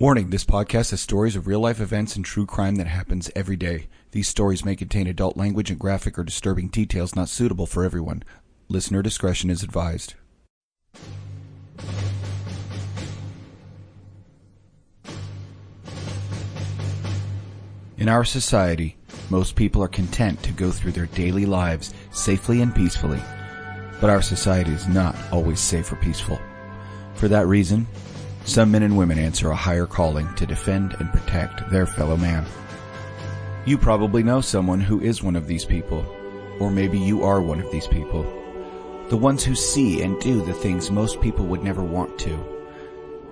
Warning, this podcast has stories of real-life events and true crime that happens every day. These stories may contain adult language and graphic or disturbing details not suitable for everyone. Listener discretion is advised. In our society, most people are content to go through their daily lives safely and peacefully. But our society is not always safe or peaceful. For that reason, some men and women answer a higher calling to defend and protect their fellow man. You probably know someone who is one of these people, or maybe you are one of these people. The ones who see and do the things most people would never want to.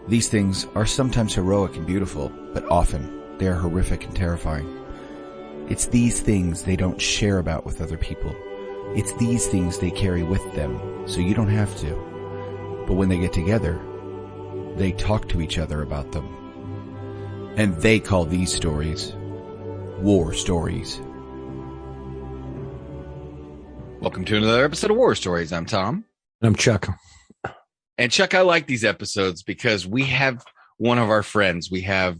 These things are sometimes heroic and beautiful, but often they are horrific and terrifying. It's these things they don't share about with other people. It's these things they carry with them, so you don't have to. But when they get together, they talk to each other about them. And they call these stories war stories. Welcome to another episode of War Stories. I'm Tom. And I'm Chuck. And Chuck, I like these episodes because we have one of our friends. We have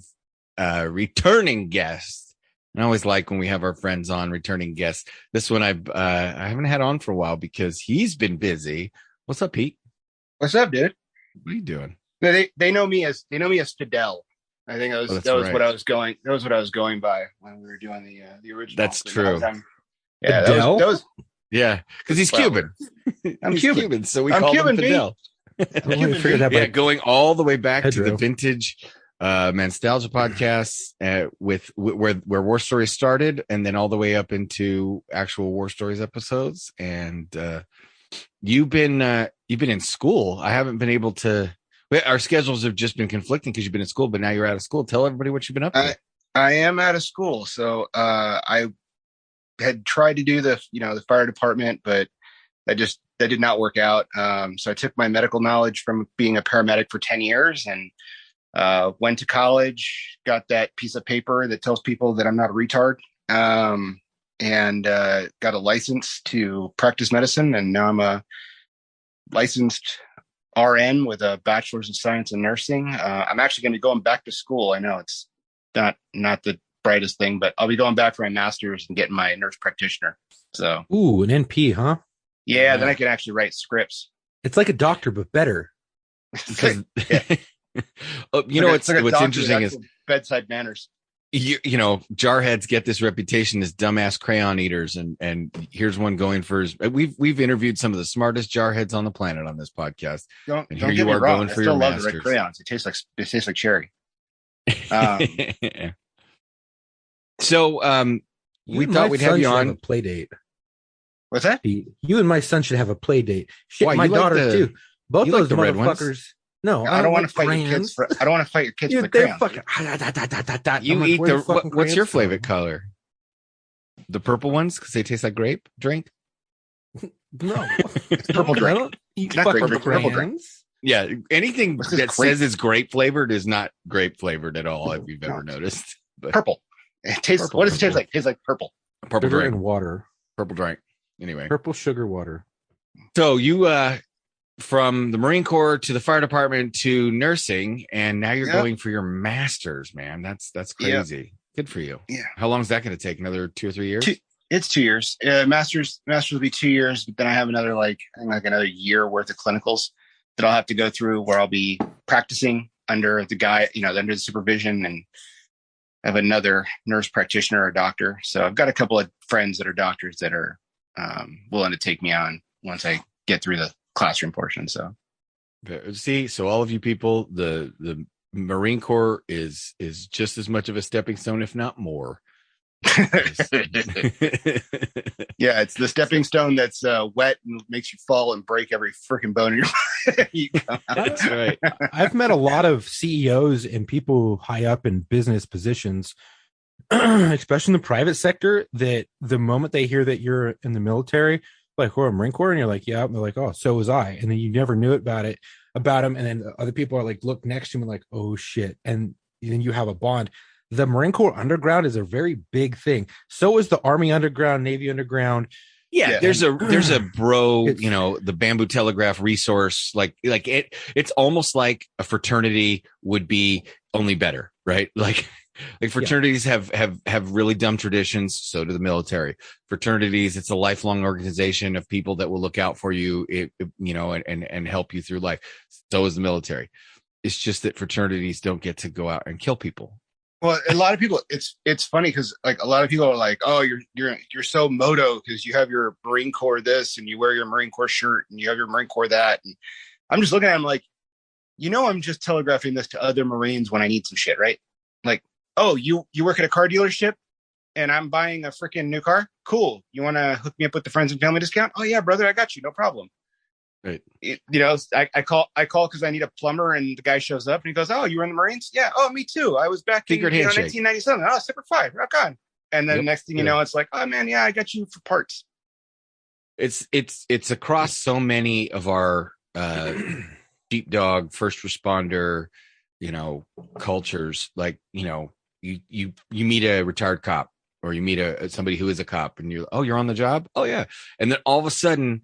a returning guest. And I always like when we have our friends on, returning guests. This one I haven't had on for a while because he's been busy. What's up, Pete? What's up, dude? What are you doing? They know me as Fidel. I think that was right. what I was going. That was what I was going by when we were doing the original. That's true. Yeah, Fidel? that was Yeah, because he's Cuban. I'm He's Cuban. so we I'm call Cuban, him Fidel. That Going all the way back to Pedro. the vintage Nostalgia podcasts with where War Stories started, and then all the way up into actual War Stories episodes. And you've been in school. I haven't been able to. Our schedules have just been conflicting because you've been in school, but now you're out of school. Tell everybody what you've been up to. I am out of school, so I had tried to do the fire department, but that did not work out. So I took my medical knowledge from being a paramedic for 10 years and went to college, got that piece of paper that tells people that I'm not a retard, and got a license to practice medicine. And now I'm a licensed RN with a bachelor's of science in nursing. I'm actually going to be going back to school. I know it's not the brightest thing, but I'll be going back for my master's and getting my nurse practitioner. So, Ooh, an NP, huh? yeah, then I can actually write scripts. It's like a doctor, but better. Because Yeah. what's interesting is bedside manners. you know, jarheads get this reputation as dumbass crayon eaters, and here's one going for his. We've interviewed some of the smartest jarheads on the planet on this podcast. Don't And don't here get you me are wrong. going I for still your love the red masters. crayons. It tastes like cherry. Um, So You we and thought my we'd son have you should on. a play date. What's that? You and my son should have a play date. Shit, Why, my you like daughter the- too. Both you like those the red ones? motherfuckers. No, I don't want to like fight your kids. I don't want to fight your kids for the Dude, they're crayons. fucking. You I'm like, eat where the fucking what's your crayons favorite from? color? The purple ones because they taste like grape drink. No, It's purple I drink. don't eat Not fucking grape drink, purple drink. crayons. Yeah, anything What's this, that grape? says it's grape flavored is not grape flavored at all. If you've ever No. noticed, but Purple. It tastes. Purple, What does it taste purple. like? It tastes like purple. purple Sugar drink, and water. purple drink. Anyway, Purple sugar water. so you from the Marine Corps to the fire department to nursing, and now you're Yeah. going for your master's, man. That's Yeah. crazy. Good for you. Yeah. How long is that going to take? Another 2 or 3 years? It's 2 years. Masters will be 2 years, but then I have another another year worth of clinicals that I'll have to go through where I'll be practicing under the guy, under the supervision, and I have another nurse practitioner or doctor. So I've got a couple of friends that are doctors that are willing to take me on once I get through the classroom portion. So See, so all of you people, the Marine Corps is just as much of a stepping stone, if not more. yeah, it's the stepping stone that's wet and makes you fall and break every freaking bone in your you come out. That's right. I've met a lot of CEOs and people high up in business positions, especially in the private sector, that the moment they hear that you're in the military, like, or Marine Corps, and you're like, yeah, and they're like, oh, so was I. And then you never knew about them. And then other people are like, look next to him and like, oh shit. And then you have a bond. The Marine Corps underground is a very big thing. So is the Army underground, Navy underground, Yeah. there's a bro, It's- you know, the Bamboo Telegraph resource, like it's almost like a fraternity would be only better, right? Like fraternities have really dumb traditions. So do the military. Fraternities, it's a lifelong organization of people that will look out for you, you know, and help you through life. So is the military. It's just that fraternities don't get to go out and kill people. Well, a lot of people, it's funny because like a lot of people are like, oh, you're so moto because you have your Marine Corps this and you wear your Marine Corps shirt and you have your Marine Corps that. And I'm just looking at them like, you know, I'm just telegraphing this to other Marines when I need some shit, right? Like, oh, you work at a car dealership and I'm buying a freaking new car. Cool. You want to hook me up with the friends and family discount? Oh yeah, brother, I got you. No problem. Right. You know, I call because I need a plumber, and the guy shows up and he goes, "Oh, you were in the Marines? Yeah. Oh, me too. I was back Secret in handshake. 1997. Oh, Semper Fi. Rock on." And then Yep. next thing you know, it's like, "Oh man, yeah, I got you for parts." It's across so many of our sheepdog, first responder, you know, cultures. Like, you know, you meet a retired cop or you meet somebody who is a cop and you're on the job. Oh yeah. And then all of a sudden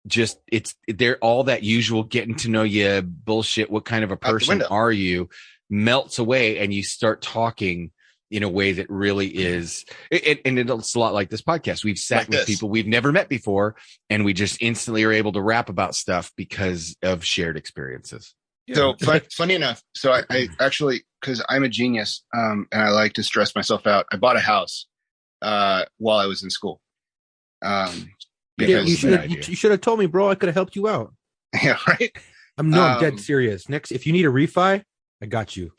just they're all that usual getting to know you bullshit. What kind of a person are you melts away and you start talking in a way that really is and it's a lot like this podcast. We've sat with people we've never met before and we just instantly are able to rap about stuff because of shared experiences. So funny enough, so I actually, because I'm a genius and I like to stress myself out, I bought a house while I was in school. Because you should have told me, bro. I could have helped you out. Yeah, right. I'm dead serious. Next, if you need a refi, I got you.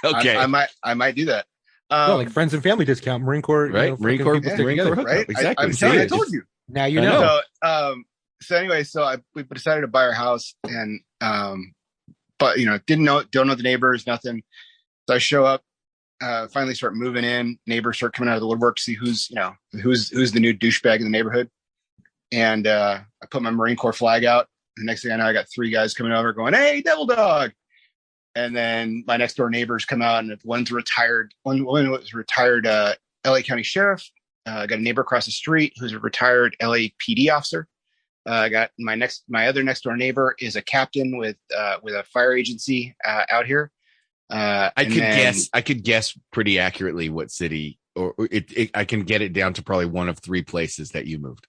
Okay, I might do that. No, like friends and family discount, Marine Corps, right? You know, Marine Corps, Marine Corps right? hookup. Exactly. I'm telling you, I told you. Now you know. So anyway, we decided to buy our house, and but you know, don't know the neighbors, nothing. So I show up, finally start moving in. Neighbors start coming out of the woodwork, see who's the new douchebag in the neighborhood. And I put my Marine Corps flag out. The next thing I know, I got 3 guys coming over going, "Hey, Devil Dog." And then my next door neighbors come out, and one was retired LA County Sheriff. I got a neighbor across the street who's a retired LAPD officer. I got my other next door neighbor is a captain with a fire agency out here. I could guess pretty accurately what city, or I can get it down to probably one of 3 places that you moved.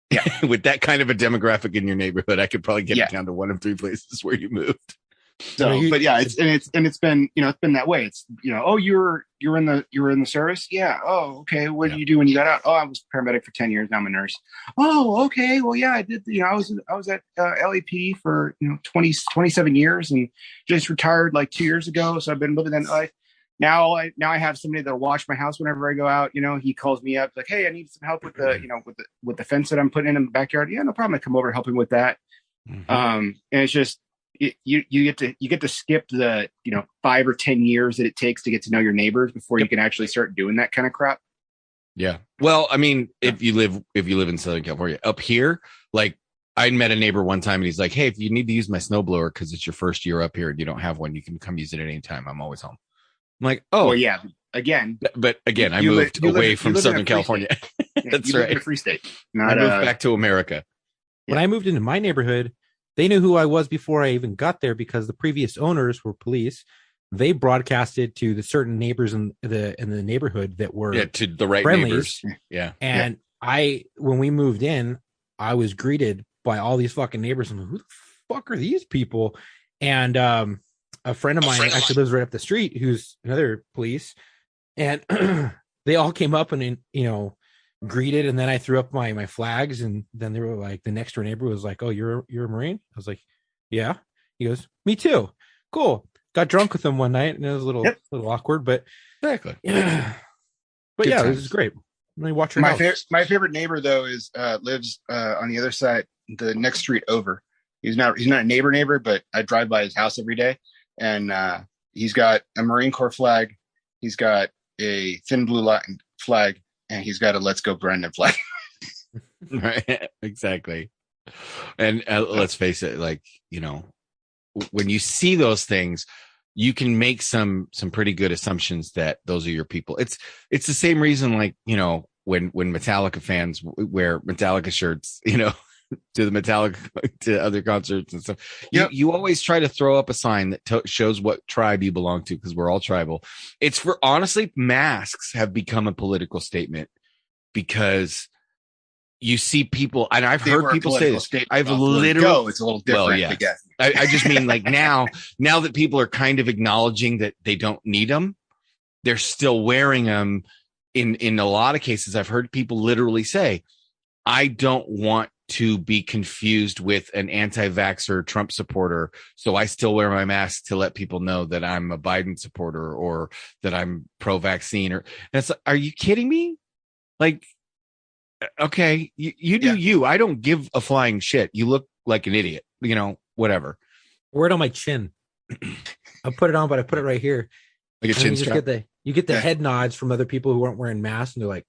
Yeah, with that kind of a demographic in your neighborhood, I could probably get it down to one of 3 places where you moved. So, but yeah, it's been it's been that way. It's oh, you were in the service. Yeah. Oh, okay. What did you do when you got out? Oh, I was paramedic for 10 years. Now I'm a nurse. Oh, okay. Well, yeah, I did. I was at LAP for 27 years and just retired like 2 years ago. So I've been living that life. Now I have somebody that'll watch my house whenever I go out. He calls me up like, "Hey, I need some help with the fence that I'm putting in the backyard." Yeah, no problem. I come over, help him with that. Mm-hmm. And it's just. You get to skip the 5 or 10 years that it takes to get to know your neighbors before you can actually start doing that kind of crap. Yeah. Well, I mean, if you live in Southern California, up here, like I met a neighbor one time and he's like, "Hey, if you need to use my snowblower because it's your first year up here and you don't have one, you can come use it at any time. I'm always home." I'm like, "Oh, well, yeah." Again, but again, I moved away from Southern California. That's right. In a free state. I moved back to America. When I moved into my neighborhood, they knew who I was before I even got there because the previous owners were police. They broadcasted to the certain neighbors in the neighborhood that were to the right friendlies. neighbors. Yeah. And when we moved in, I was greeted by all these fucking neighbors. I'm like, "Who the fuck are these people?" And a friend of mine actually lives right up the street who's another police. And they all came up and greeted, and then I threw up my flags, and then they were like, the next door neighbor was like, "Oh, you're a Marine?" I was like, "Yeah." He goes, "Me too." Cool. Got drunk with him one night, and it was a little awkward, but exactly. Yeah. But Good yeah, times. this is great. Let me watch your my favorite neighbor though is lives on the other side, the next street over. He's not a neighbor, but I drive by his house every day, and he's got a Marine Corps flag, he's got a thin blue line flag, and he's got a "Let's Go Brendan" flag. Right. Exactly. And let's face it, like, when you see those things, you can make some pretty good assumptions that those are your people. It's the same reason, like, when Metallica fans wear Metallica shirts, you know, to the Metallica to other concerts and stuff. You always try to throw up a sign that shows what tribe you belong to, because we're all tribal. It's for, honestly, masks have become a political statement, because you see people, and I've heard people say this. I've literally, it's a little different. Well, yeah. I just mean, like, now that people are kind of acknowledging that they don't need them, they're still wearing them. In a lot of cases, I've heard people literally say, I don't want to be confused with an anti-vaxxer Trump supporter, so I still wear my mask to let people know that I'm a Biden supporter or that I'm pro-vaccine. And it's like, are you kidding me? Like, okay, you do you. I don't give a flying shit. You look like an idiot, you know, whatever. Wear it on my chin. I put it on, but I put it right here. Like a chin strap. You get the head nods from other people who aren't wearing masks, and they're like,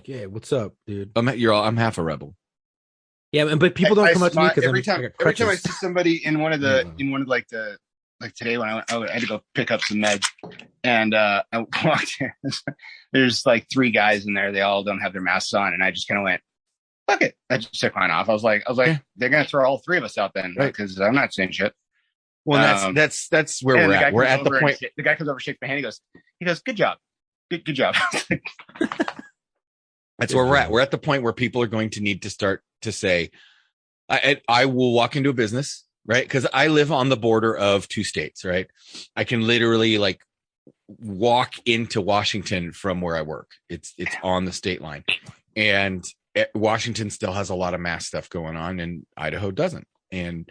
yeah, what's up, dude? I'm half a rebel. Yeah, but people don't come up to me because every time I see somebody in one of like today when I had to go pick up some meds, and I walked in, there's like 3 guys in there. They all don't have their masks on, and I just kind of went, fuck it. I just took mine off. I was like, they're gonna throw all 3 of us out then, because I'm not saying shit. Well, that's where we're at. We're at the point. The guy comes over, shakes my hand. He goes, good job. Good job. That's where we're at. We're at the point where people are going to need to start to say, I will walk into a business, right? Because I live on the border of 2 states, right? I can literally like walk into Washington from where I work. It's on the state line. And Washington still has a lot of mask stuff going on, and Idaho doesn't. And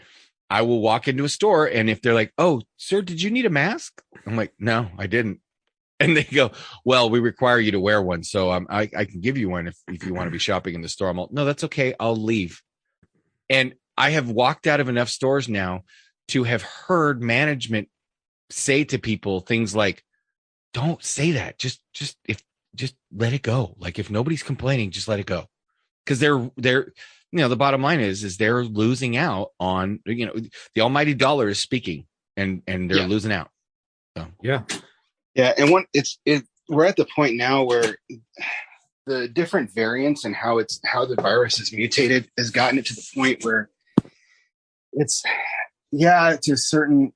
I will walk into a store, and if they're like, oh, sir, did you need a mask? I'm like, no, I didn't. And they go, well, we require you to wear one. So I can give you one if you want to be shopping in the store. I'm like, no, that's okay. I'll leave. And I have walked out of enough stores now to have heard management say to people things like, don't say that. Just let it go. Like, if nobody's complaining, just let it go. Because they're the bottom line is they're losing out on, the almighty dollar is speaking, and they're losing out. So yeah. Yeah, and we're at the point now where the different variants and how the virus is mutated has gotten it to the point where it's to a certain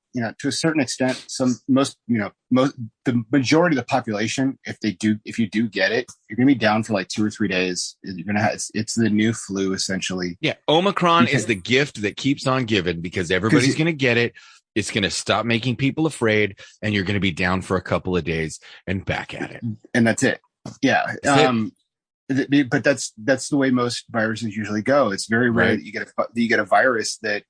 extent, the majority of the population, if you do get it, you're gonna be down for like 2 or 3 days. You're gonna have it's the new flu essentially. Yeah, Omicron is the gift that keeps on giving, because everybody's gonna get it. It's going to stop making people afraid, and you're going to be down for a couple of days and back at it. And that's it. Yeah. But that's the way most viruses usually go. It's very rare that you get a virus that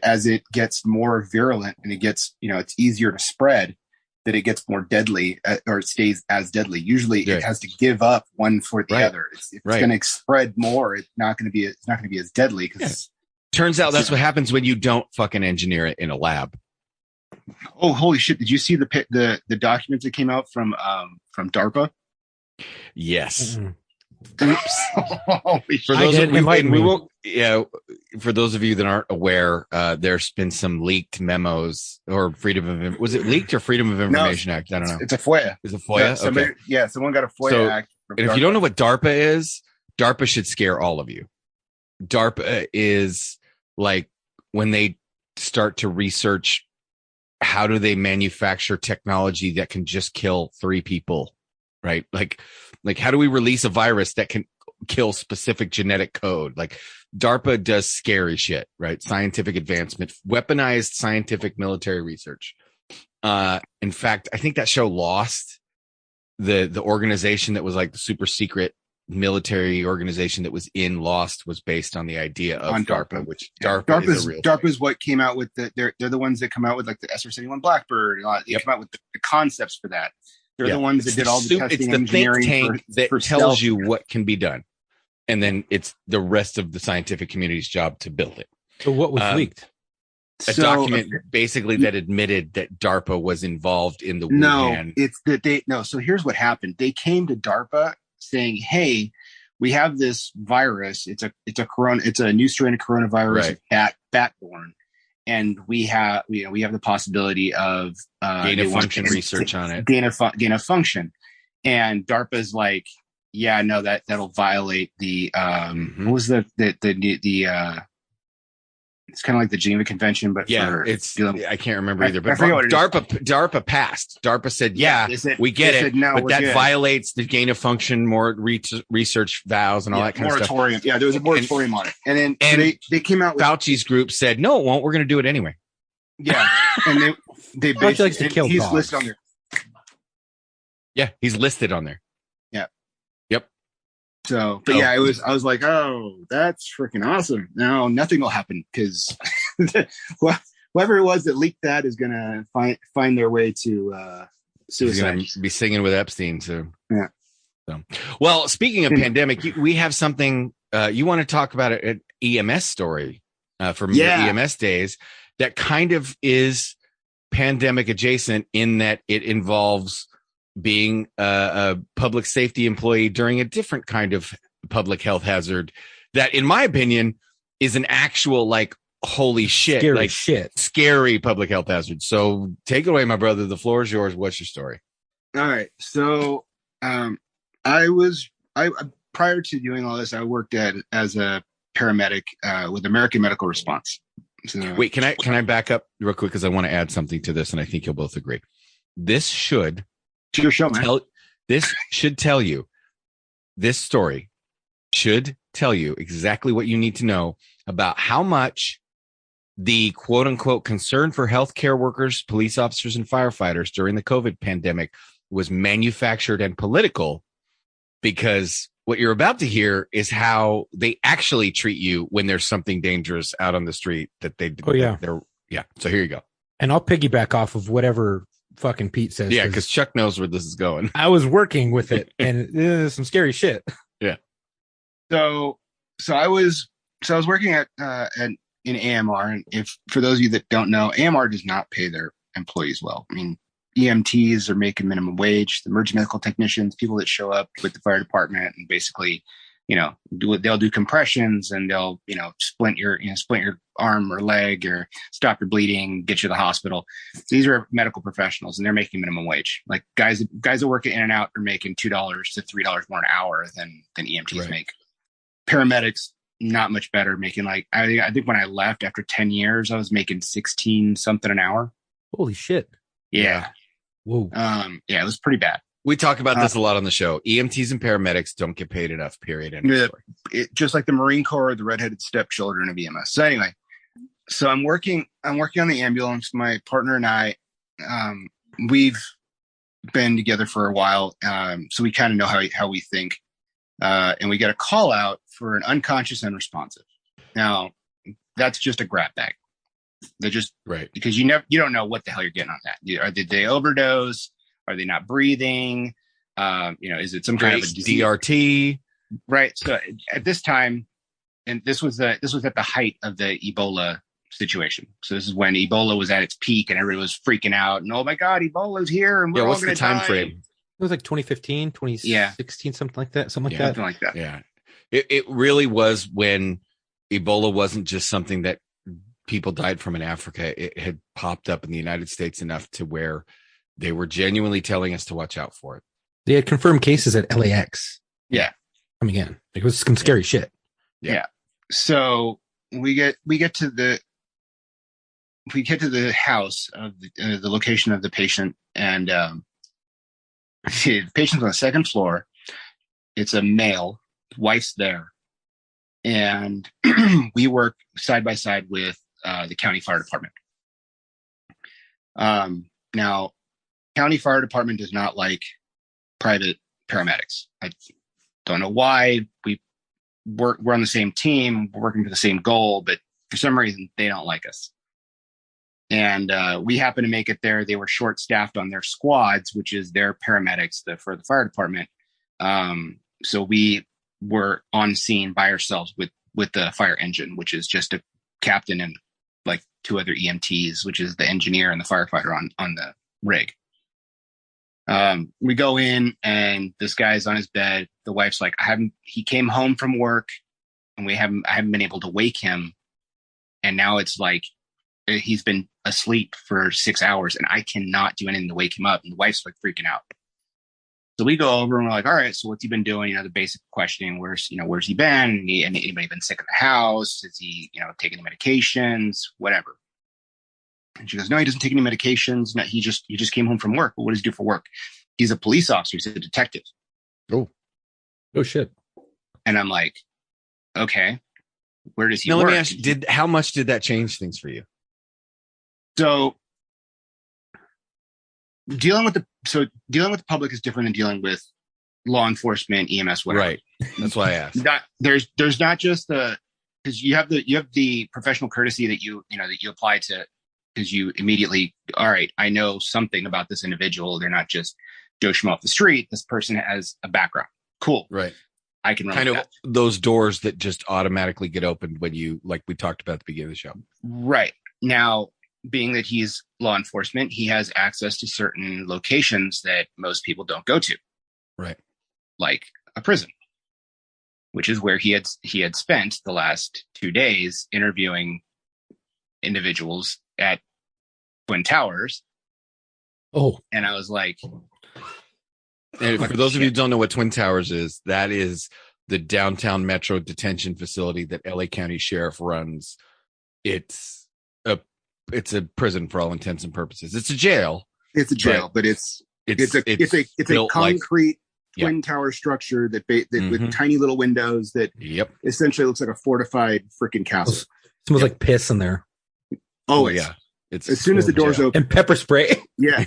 as it gets more virulent and it gets, it's easier to spread, that it gets more deadly, or it stays as deadly. Usually it has to give up one for the other. If it's going to spread more, it's not going to be as deadly, because turns out that's what happens when you don't fucking engineer it in a lab. Oh, holy shit! Did you see the documents that came out from DARPA? Yes. Mm-hmm. Oops. For those of you that aren't aware, there's been some leaked memos, or was it leaked or Freedom of Information Act? I don't know. It's a FOIA. Is it FOIA? Someone got a FOIA act. And if you don't know what DARPA is, DARPA should scare all of you. DARPA is like when they start to research how do they manufacture technology that can just kill 3 people, right? Like how do we release a virus that can kill specific genetic code? Like, DARPA does scary shit, right? Scientific advancement, weaponized scientific military research. In fact, I think that show Lost, the organization that was like the super secret military organization that was in Lost, was based on the idea of DARPA, which DARPA is a real DARPA is what came out with they're the ones that come out with like the SR-71 Blackbird. They come out with the concepts for that. They're the ones that did all the testing. It's the think tank that tells you what can be done, and then it's the rest of the scientific community's job to build it. So what was leaked? A document basically that admitted that DARPA was involved in the Wuhan. So here's what happened. They came to DARPA saying, "Hey, we have this virus. It's a new strain of coronavirus, bat-borne, and we have the possibility of gain of function research on it. Gain of function." And DARPA's like, yeah, no, that'll violate the what was the it's kind of like the Geneva Convention, but for I can't remember either. But I forget what it is. DARPA passed. DARPA said, we get it, no, but that good. violates the gain of function, more research vows, and all that kind of stuff. Moratorium. Yeah, there was a moratorium on it, and then they came out with Fauci's group said, no, it won't. We're going to do it anyway. Yeah, and they Fauci likes to kill he's dogs. listed on there. Yeah, he's listed on there. Yeah. Yep. So, but I was like, oh, that's freaking awesome. No, nothing will happen because whoever it was that leaked that is going to find their way to suicide. He's going to be singing with Epstein. So, yeah. So, well, speaking of pandemic, we have something you want to talk about an EMS story from your EMS days that kind of is pandemic adjacent in that it involves being a public safety employee during a different kind of public health hazard that, in my opinion, is an actual like holy shit, scary public health hazard. So take it away, my brother. The floor is yours. What's your story? All right. So I prior to doing all this, I worked as a paramedic with American Medical Response. So, wait, can I back up real quick because I want to add something to this, and I think you'll both agree. This should. It's your show, man. This story should tell you exactly what you need to know about how much the quote unquote concern for healthcare workers, police officers, and firefighters during the COVID pandemic was manufactured and political, because what you're about to hear is how they actually treat you when there's something dangerous out on the street that they do. Yeah. So here you go. And I'll piggyback off of whatever fucking Pete says. Yeah, because Chuck knows where this is going. I was working with it, and there's some scary shit. Yeah. So I was working at in AMR, and if for those of you that don't know, AMR does not pay their employees well. I mean, EMTs are making minimum wage. The emergency medical technicians, people that show up with the fire department, and basically, they'll do compressions and they'll splint your arm or leg or stop your bleeding, get you to the hospital. These are medical professionals, and they're making minimum wage. Like guys that work at In-N-Out are making $2 to $3 more an hour than EMTs make. Paramedics, not much better, making like I think when I left after 10 years, I was making 16 something an hour. Holy shit! Yeah. Whoa. It was pretty bad. We talk about this a lot on the show. EMTs and paramedics don't get paid enough, period. Just like the Marine Corps, the redheaded stepchildren of EMS. So anyway, I'm working on the ambulance. My partner and I, we've been together for a while. So we kind of know how we think. And we get a call out for an unconscious and unresponsive. Now, that's just a grab bag. They're just because you don't know what the hell you're getting on that. Did they overdose? Are they not breathing? Is it some kind of a disease? DRT? Right. So at this time, and this was at the height of the Ebola situation. So this is when Ebola was at its peak and everybody was freaking out. And oh my God, Ebola's here! And we're all what's the time frame? It was like 2015, 2016, something like that. Something like that. Yeah. It really was when Ebola wasn't just something that people died from in Africa. It had popped up in the United States enough to where they were genuinely telling us to watch out for it. They had confirmed cases at LAX. Yeah. Coming in. It was some scary shit. Yeah. So we get to the house of the location of the patient, and the patient's on the second floor. It's a male. Wife's there, and we work side by side with the county fire department. Now, county fire department does not like private paramedics. I don't know why. We're on the same team, we're working for the same goal, but for some reason they don't like us. And we happened to make it there. They were short staffed on their squads, which is their paramedics for the fire department. So we were on scene by ourselves with the fire engine, which is just a captain and like two other EMTs, which is the engineer and the firefighter on the rig. We go in and this guy's on his bed. The wife's like, he came home from work and I haven't been able to wake him. And now it's like, he's been asleep for 6 hours and I cannot do anything to wake him up. And the wife's like freaking out. So we go over and we're like, all right, so what's he been doing? The basic questioning, where's he been? Anybody been sick in the house? Is he, taking any medications, whatever. And she goes, no, he doesn't take any medications. No, he just came home from work. Well, what does he do for work? He's a police officer. He's a detective. Oh shit. And I'm like, okay, where does he now, work? let me ask you, how much did that change things for you? So dealing with the public is different than dealing with law enforcement, EMS, whatever. Right. That's why I asked. There's not just because you have the professional courtesy that you apply to, because you immediately, all right, I know something about this individual. They're not just Joe Schmo off the street. This person has a background. Cool. Right. I can run kind of that. Those doors that just automatically get opened when you, like we talked about at the beginning of the show. Right. Now, being that he's law enforcement, he has access to certain locations that most people don't go to. Right. Like a prison, which is where he had spent the last 2 days interviewing individuals at Twin Towers. Oh. And I was like, and for those of you who don't know what Twin Towers is, that is the downtown Metro detention facility that LA County Sheriff runs. It's a prison for all intents and purposes. It's a jail. It's a jail, but it's a concrete twin tower structure that with tiny little windows that essentially looks like a fortified freaking castle. It smells like piss in there. Oh yeah. It's as soon as the doors open. And pepper spray. Yeah.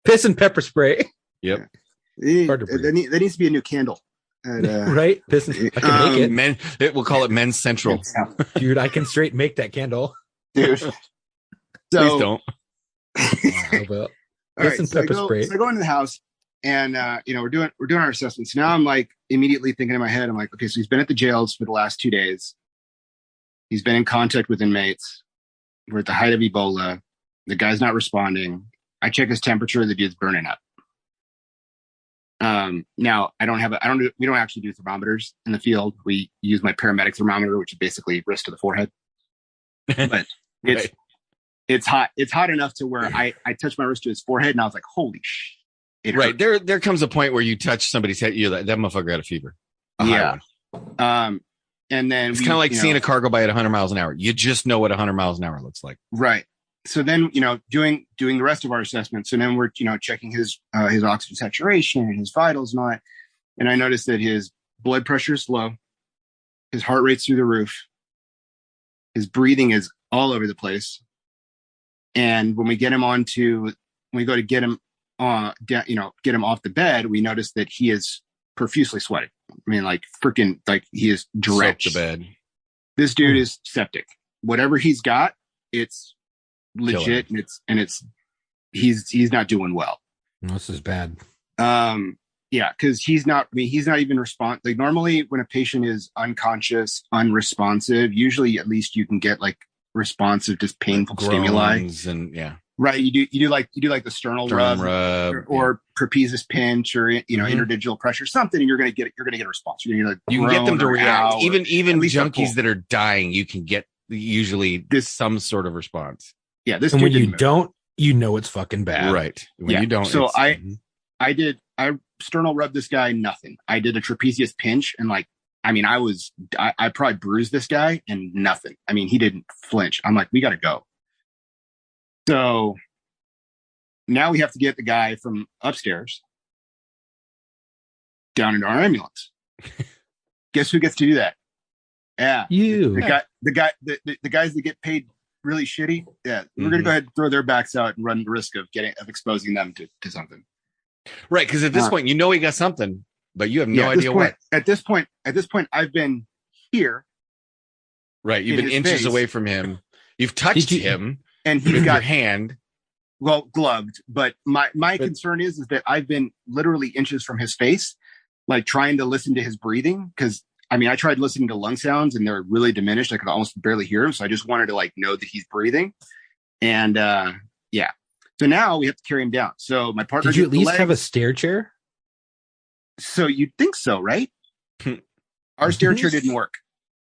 Piss and pepper spray. Yep. There needs to be a new candle. Right? Piss and, I can make it. We'll call it Men's Central. Dude, I can straight make that candle. Dude. Please don't. All right, so I go into the house and we're doing our assessments. Now I'm like immediately thinking in my head, I'm like, okay, so he's been at the jails for the last 2 days. He's been in contact with inmates. We're at the height of Ebola. The guy's not responding. I check his temperature. The dude's burning up. Now we don't actually do thermometers in the field. We use my paramedic thermometer, which is basically wrist to the forehead. But it's hot. It's hot enough to where I touched my wrist to his forehead and I was like, holy shit. Right. There comes a point where you touch somebody's head. You're like, that motherfucker had a fever. Yeah. And then it's kind of like seeing a car go by at 100 miles an hour. You just know what 100 miles an hour looks like. Right. So then, doing the rest of our assessments. And then we're, checking his oxygen saturation and his vitals and all that. And I noticed that his blood pressure is low. His heart rate's through the roof. His breathing is all over the place. And when we get him get him off the bed, we notice that he is profusely sweating. I mean, like freaking, like he is drenched. Soaked the bed. This dude is septic. Whatever he's got, it's legit, and he's not doing well. This is bad. Yeah, because he's not even like normally when a patient is unconscious, unresponsive, usually at least you can get like responsive, just painful stimuli. And right. You do like the sternal rub or trapezius pinch or interdigital pressure, something, and you're gonna get a response. You can get them to react. Even junkies that are dying, you can get usually some sort of response. Yeah, this. And when you don't, it's fucking bad. Right. When you don't. So I sternal rubbed this guy, nothing. I did a trapezius pinch and I probably bruised this guy and nothing. I mean, he didn't flinch. I'm like, we got to go. So now we have to get the guy from upstairs down into our ambulance. Guess who gets to do that? Yeah. You. The guys that get paid really shitty. Yeah. We're going to go ahead and throw their backs out and run the risk of exposing them to something. Right. Because at this point, he got something, but you have no idea what. At this point, I've been here. Right. You've been inches away from him. You've touched him. And he's got your hand. Well, gloved. But my concern is that I've been literally inches from his face, like trying to listen to his breathing. Because, I tried listening to lung sounds and they're really diminished. I could almost barely hear him. So I just wanted to know that he's breathing. And yeah. So now we have to carry him down. So my partner. Did you at least have a stair chair? So you'd think so, right? Our stair chair didn't work.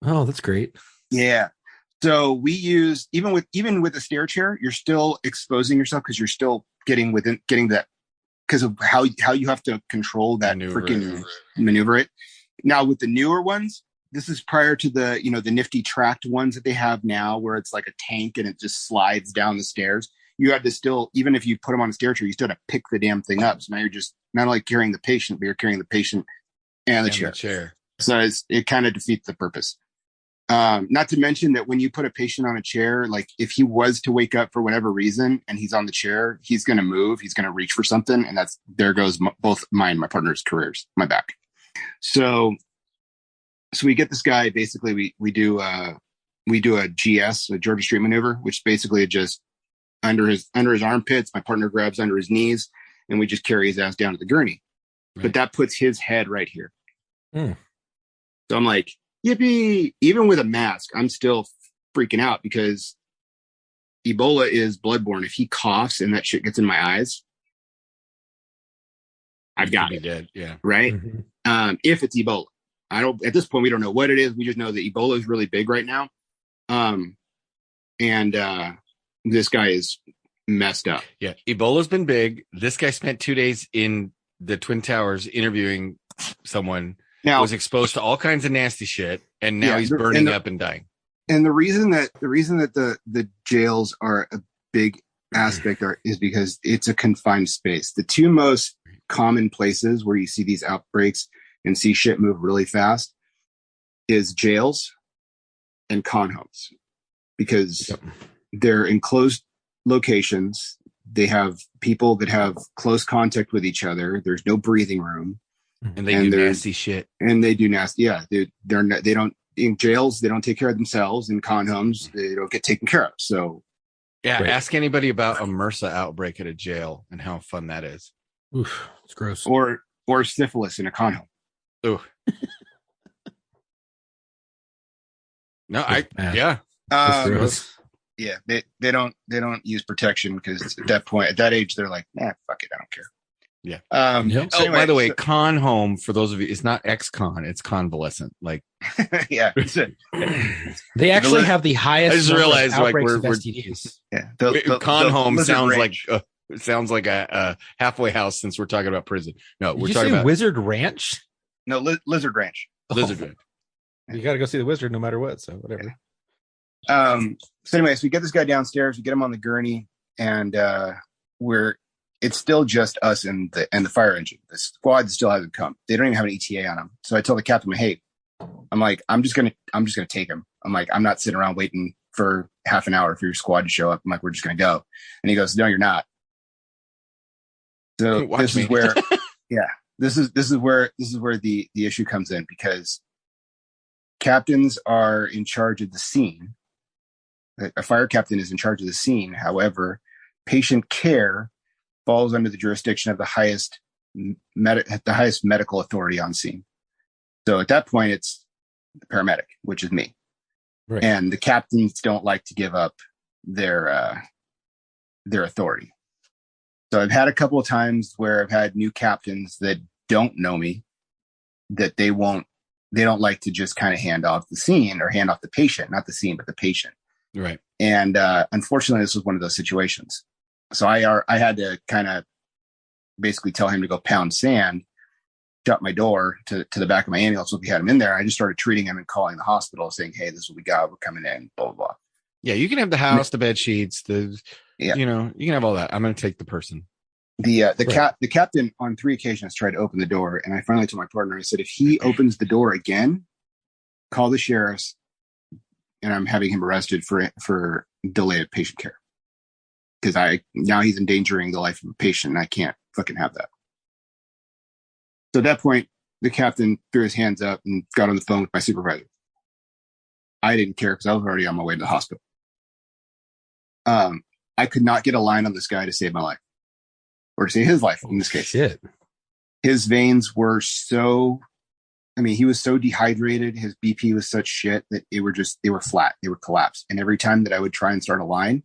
Oh, that's great. Yeah. So we use even with a stair chair, you're still exposing yourself because you're still getting that because of how you have to control that freaking maneuver it. Now with the newer ones, this is prior to the, the nifty tracked ones that they have now, where it's like a tank and it just slides down the stairs. You had to still, even if you put them on a stair chair, you still had to pick the damn thing up. So now you're just not only carrying the patient, but you're carrying the patient and the chair. So it kind of defeats the purpose. Not to mention that when you put a patient on a chair, like if he was to wake up for whatever reason and he's on the chair, he's going to move, he's going to reach for something. And there goes both mine, my partner's careers, my back. So we get this guy, basically we do a GS, a Georgia Street maneuver, which basically just under his armpits, my partner grabs under his knees and we just carry his ass down to the gurney. Right. But that puts his head right here. So I'm like, yippee. Even with a mask, I'm still freaking out because Ebola is bloodborne. If he coughs and that shit gets in my eyes, I've got it. Dead. Yeah. Right. Mm-hmm. If it's Ebola, at this point, we don't know what it is. We just know that Ebola is really big right now. This guy is messed up. Yeah. Ebola's been big. This guy spent 2 days in the Twin Towers interviewing someone. Now, was exposed to all kinds of nasty shit, and now he's burning up and dying. And the reason that the jails are a big aspect is because it's a confined space. The two most common places where you see these outbreaks and see shit move really fast is jails and con homes, because they're enclosed locations. They have people that have close contact with each other. There's no breathing room. And they do nasty shit. And they do nasty. Yeah. They don't, in jails, they don't take care of themselves. In con homes, they don't get taken care of. So. Yeah. Right. Ask anybody about a MRSA outbreak at a jail and how fun that is. Oof. It's gross. Or syphilis in a con home. Ooh. No, yeah. Yeah. They don't use protection because at that age, they're like, nah, fuck it. I don't care. Yeah. So anyway, by the way, con home, for those of you, it's not ex-con, it's convalescent. Like, yeah. They actually have the highest. I just realized like we're STDs. Yeah. Con home sounds ranch. Like it sounds like a halfway house since we're talking about prison. No, we're talking about Wizard Ranch. No, Lizard Ranch. Lizard Ranch. You got to go see the wizard no matter what. So whatever. Yeah. So anyways, we get this guy downstairs, we get him on the gurney, and it's still just us and the fire engine. The squad still hasn't come. They don't even have an ETA on them. So I tell the captain, hey, I'm like, I'm just gonna take him. I'm like, I'm not sitting around waiting for half an hour for your squad to show up. I'm like, we're just gonna go. And he goes, no, you're not. So this is where, yeah, this is where the issue comes in, because captains are in charge of the scene. A fire captain is in charge of the scene. However, patient care falls under the jurisdiction of the highest medical authority on scene. So at that point, it's the paramedic, which is me. Right. And the captains don't like to give up their authority. So I've had a couple of times where I've had new captains that don't know me, that they don't like to just kind of hand off the scene or hand off the patient, not the scene, but the patient. Right. And unfortunately, this was one of those situations. So I had to kind of basically tell him to go pound sand, shut my door to the back of my ambulance. So if we had him in there, I just started treating him and calling the hospital saying, hey, this is what we got. We're coming in, blah, blah, blah. Yeah, you can have the house, the bed sheets, you can have all that. I'm going to take the person. The captain on 3 occasions tried to open the door. And I finally told my partner, I said, if he opens the door again, call the sheriffs, and I'm having him arrested for delay of patient care. Because now he's endangering the life of a patient, and I can't fucking have that. So at that point, the captain threw his hands up and got on the phone with my supervisor. I didn't care because I was already on my way to the hospital. I could not get a line on this guy to save my life, or to save his life in this case. Shit. His veins were he was so dehydrated. His BP was such shit that they were flat. They were collapsed. And every time that I would try and start a line,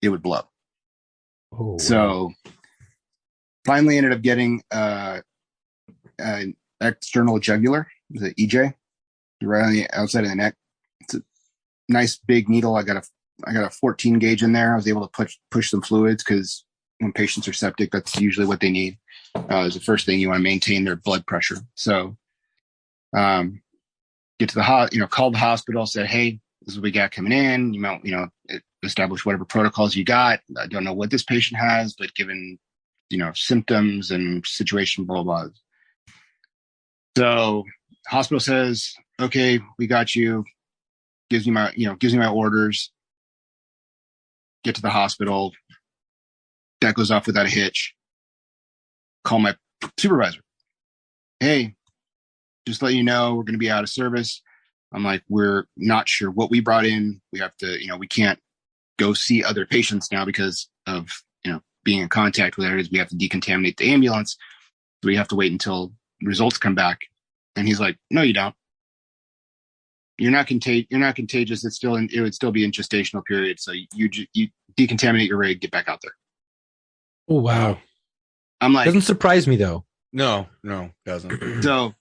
it would blow. Oh, so finally ended up getting an external jugular, the EJ, right on the outside of the neck. It's a nice big needle. I got a 14 gauge in there. I was able to push some fluids because when patients are septic, that's usually what they need. Is the first thing you want to maintain their blood pressure. So, get to the call the hospital, say, hey, this is what we got coming in. You might, establish whatever protocols you got. I don't know what this patient has, but given, symptoms and situation, blah, blah, blah. So hospital says, okay, we got you. Gives me my orders. Get to the hospital. That goes off without a hitch. Call my supervisor. Hey, just let you know, we're going to be out of service. I'm like, we're not sure what we brought in. We have to, we can't go see other patients now because of, being in contact with areas. We have to decontaminate the ambulance. So we have to wait until results come back. And he's like, no, you don't. You're not contagious. It would still be in gestational period. So you decontaminate your rig, get back out there. Oh, wow. I'm like, doesn't surprise me though. No, doesn't. So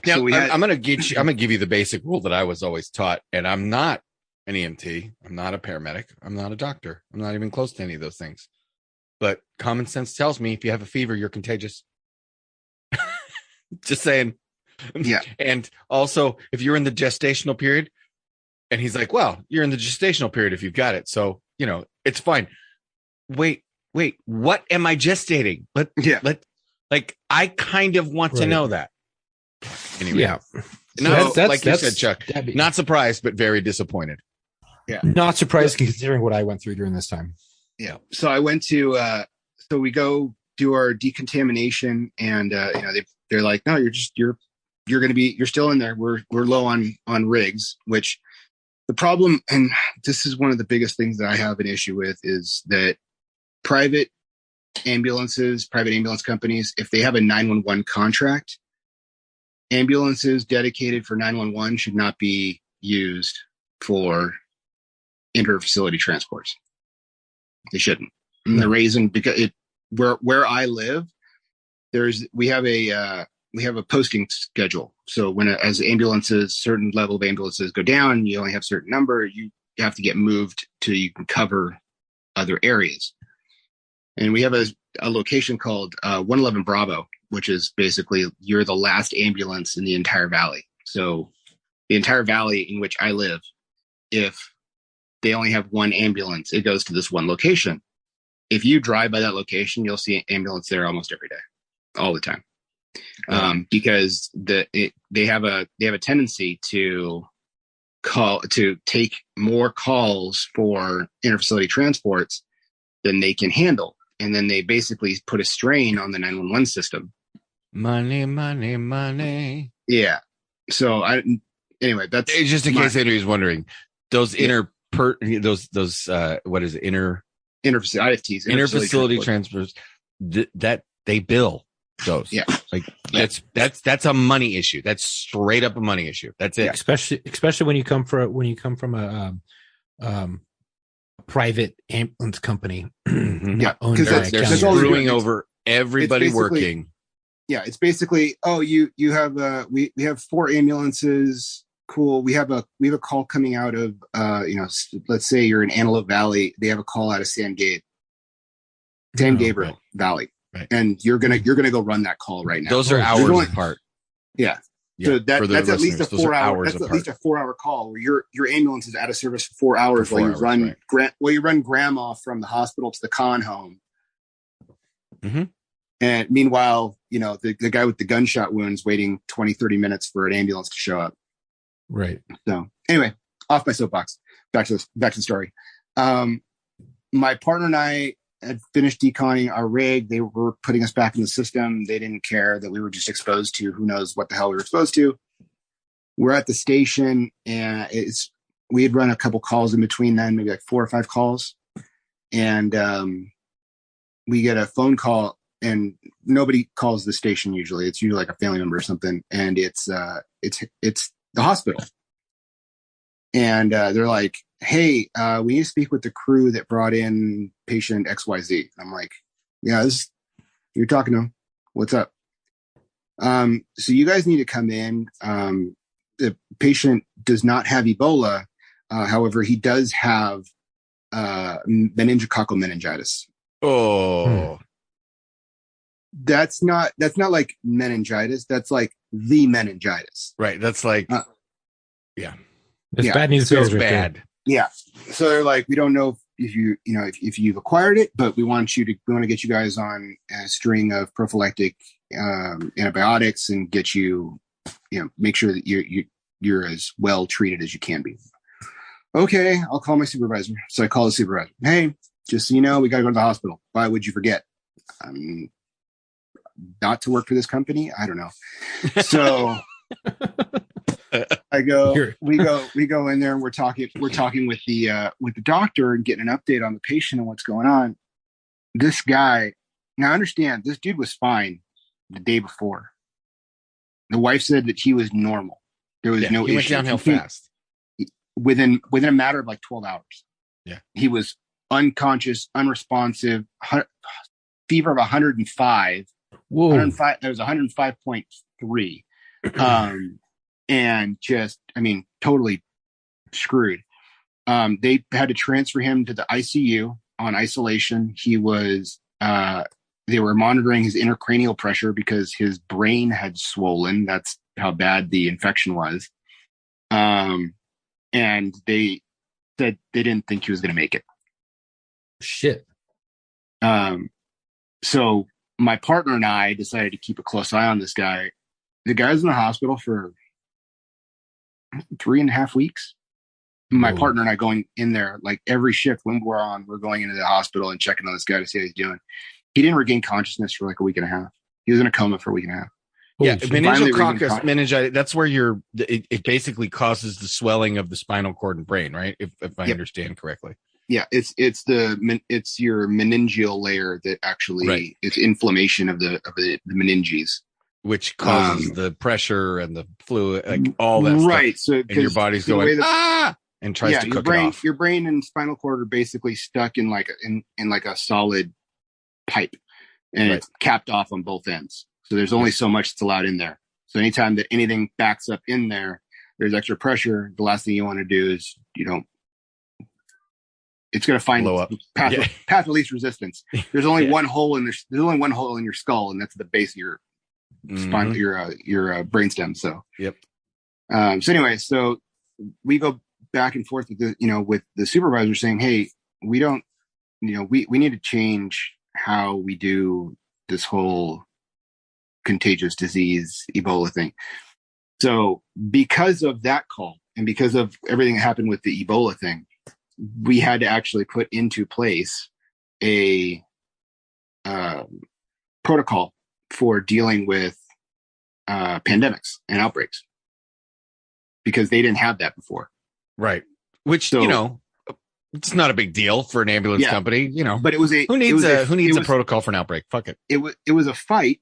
now so I'm gonna give you the basic rule that I was always taught, and I'm not an EMT, I'm not a paramedic, I'm not a doctor, I'm not even close to any of those things. But common sense tells me if you have a fever, you're contagious. Just saying. Yeah. And also, if you're in the gestational period, and he's like, well, you're in the gestational period if you've got it. So, it's fine. Wait, what am I gestating? I kind of want to know that. Anyway. Yeah. No, like you said, Chuck, not surprised, but very disappointed. Yeah. Not surprised considering what I went through during this time. Yeah. So I went to, so we go do our decontamination, and, they're like, no, you're still in there. We're low on rigs, which the problem, and this is one of the biggest things that I have an issue with, is that private ambulance companies, if they have a 911 contract, ambulances dedicated for 911 should not be used for inter-facility transports. They shouldn't. And the reason, because where I live, we have a posting schedule. So as certain level of ambulances go down, you only have a certain number, you have to get moved to, you can cover other areas. And we have a location called 111 Bravo, which is basically you're the last ambulance in the entire valley. So the entire valley in which I live, if they only have one ambulance, it goes to this one location. If you drive by that location, you'll see an ambulance there almost every day, all the time. Because they have a tendency to take more calls for interfacility transports than they can handle. And then they basically put a strain on the 911 system. Money. Yeah. So anyway, that's just in case anybody's wondering, those what is it? IFTs, interfacility transfers that they bill those. Yeah. That's a money issue. That's straight up a money issue. That's it. Yeah, especially when you come from a private ambulance company. Yeah, because they're screwing over everybody working. Yeah, it's basically, you have we have 4 ambulances. Cool. We have a call coming out of let's say you're in Antelope Valley. They have a call out of San Gabriel Valley. Right. And you're gonna go run that call right now. Those are hours apart. Yeah. So that's at least a 4 hour. That's at least a 4 hour call where your ambulance is out of service for 4 hours while you run grandma from the hospital to the con home. Mm-hmm. And meanwhile, the guy with the gunshot wounds waiting 20, 30 minutes for an ambulance to show up. Right. So anyway, off my soapbox. Back to the story. My partner and I had finished deconning our rig. They were putting us back in the system. They didn't care that we were just exposed to who knows what the hell we were exposed to. We're at the station, and we had run a couple calls in between then, maybe like 4 or 5 calls. And we get a phone call, and nobody calls the station usually. It's usually like a family member or something. And it's the hospital. And they're like, hey, we need to speak with the crew that brought in patient XYZ. I'm like, yeah, you're talking to him. What's up? So you guys need to come in. The patient does not have Ebola. However, he does have meningococcal meningitis. Oh, That's not like meningitis. That's like the meningitis. right. That's like, yeah, It's Yeah, bad news. so bears right there. bad. Yeah. So they're like, we don't know if if you've acquired it, but we want to get you guys on a string of prophylactic antibiotics and get you, make sure that you're as well treated as you can be. Okay, I'll call my supervisor. So I call the supervisor. Hey, just so you know, we got to go to the hospital. Why would you forget? Not to work for this company? I don't know. So I go, we go in there and we're talking with the doctor and getting an update on the patient and what's going on. This guy, now understand, this dude was fine the day before. The wife said that he was normal. There was no he went issue. downhill fast. Within a matter of like 12 hours. Yeah. He was unconscious, unresponsive, fever of 105. Whoa. 105. It was 105.3. And just, totally screwed. They had to transfer him to the ICU on isolation. He was, they were monitoring his intracranial pressure because his brain had swollen. That's how bad the infection was. And they said they didn't think he was going to make it. Shit. So my partner and I decided to keep a close eye on this guy. The guy was in the hospital for 3.5 weeks. My partner and I going in there like every shift when we're going into the hospital and checking on this guy to see how he's doing. He didn't regain consciousness for like a week and a half. He was in a coma for a week and a half. Yeah, Finally meningococcus meningitis. That's where it basically causes the swelling of the spinal cord and brain, right? If I understand correctly. Yeah, it's your meningeal layer that actually it's inflammation of the meninges, which causes the pressure and the fluid, like all that right. stuff. So and your body's going and tries to cook it off. Your brain and spinal cord are basically stuck in like a solid pipe, and it's capped off on both ends. So there's only so much that's allowed in there. So anytime that anything backs up in there, there's extra pressure. The last thing you want to do is, it's going to find path of least resistance. There's only one hole in there's only one hole in your skull, and that's the base of your spine, your brainstem. So, so anyway, so we go back and forth with the supervisor saying, hey, we don't, we need to change how we do this whole contagious disease Ebola thing. So because of that call and because of everything that happened with the Ebola thing, we had to actually put into place a protocol for dealing with pandemics and outbreaks because they didn't have that before. Right. Which, it's not a big deal for an ambulance company, but it was who needs a protocol for an outbreak? Fuck it. It was a fight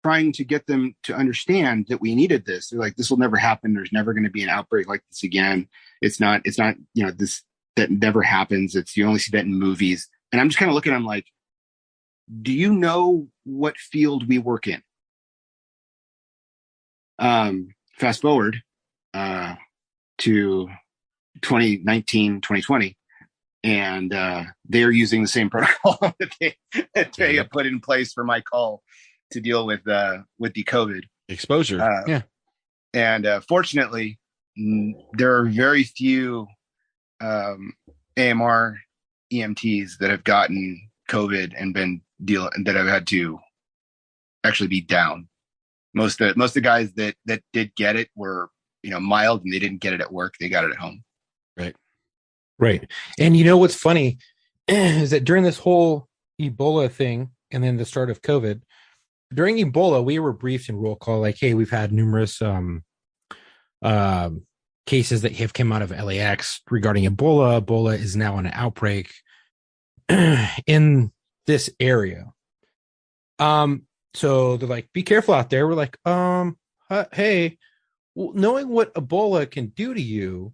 trying to get them to understand that we needed this. They're like, this will never happen. There's never going to be an outbreak like this again. It's not, this, that never happens. You only see that in movies. And I'm just kind of looking at them like, do you know what field we work in? Fast forward to 2019, 2020. And they're using the same protocol that they have put in place for my call to deal with the COVID exposure. And fortunately, there are very few AMR EMTs that have gotten COVID and that have had to actually be down. Most of the guys that did get it were mild, and they didn't get it at work. They got it at home. Right. And what's funny is that during this whole Ebola thing and then the start of COVID, during Ebola, we were briefed in roll call like, hey, we've had numerous cases that have come out of LAX regarding Ebola. Ebola is now an outbreak in this area. So they're like, be careful out there. We're like, hey, knowing what Ebola can do to you,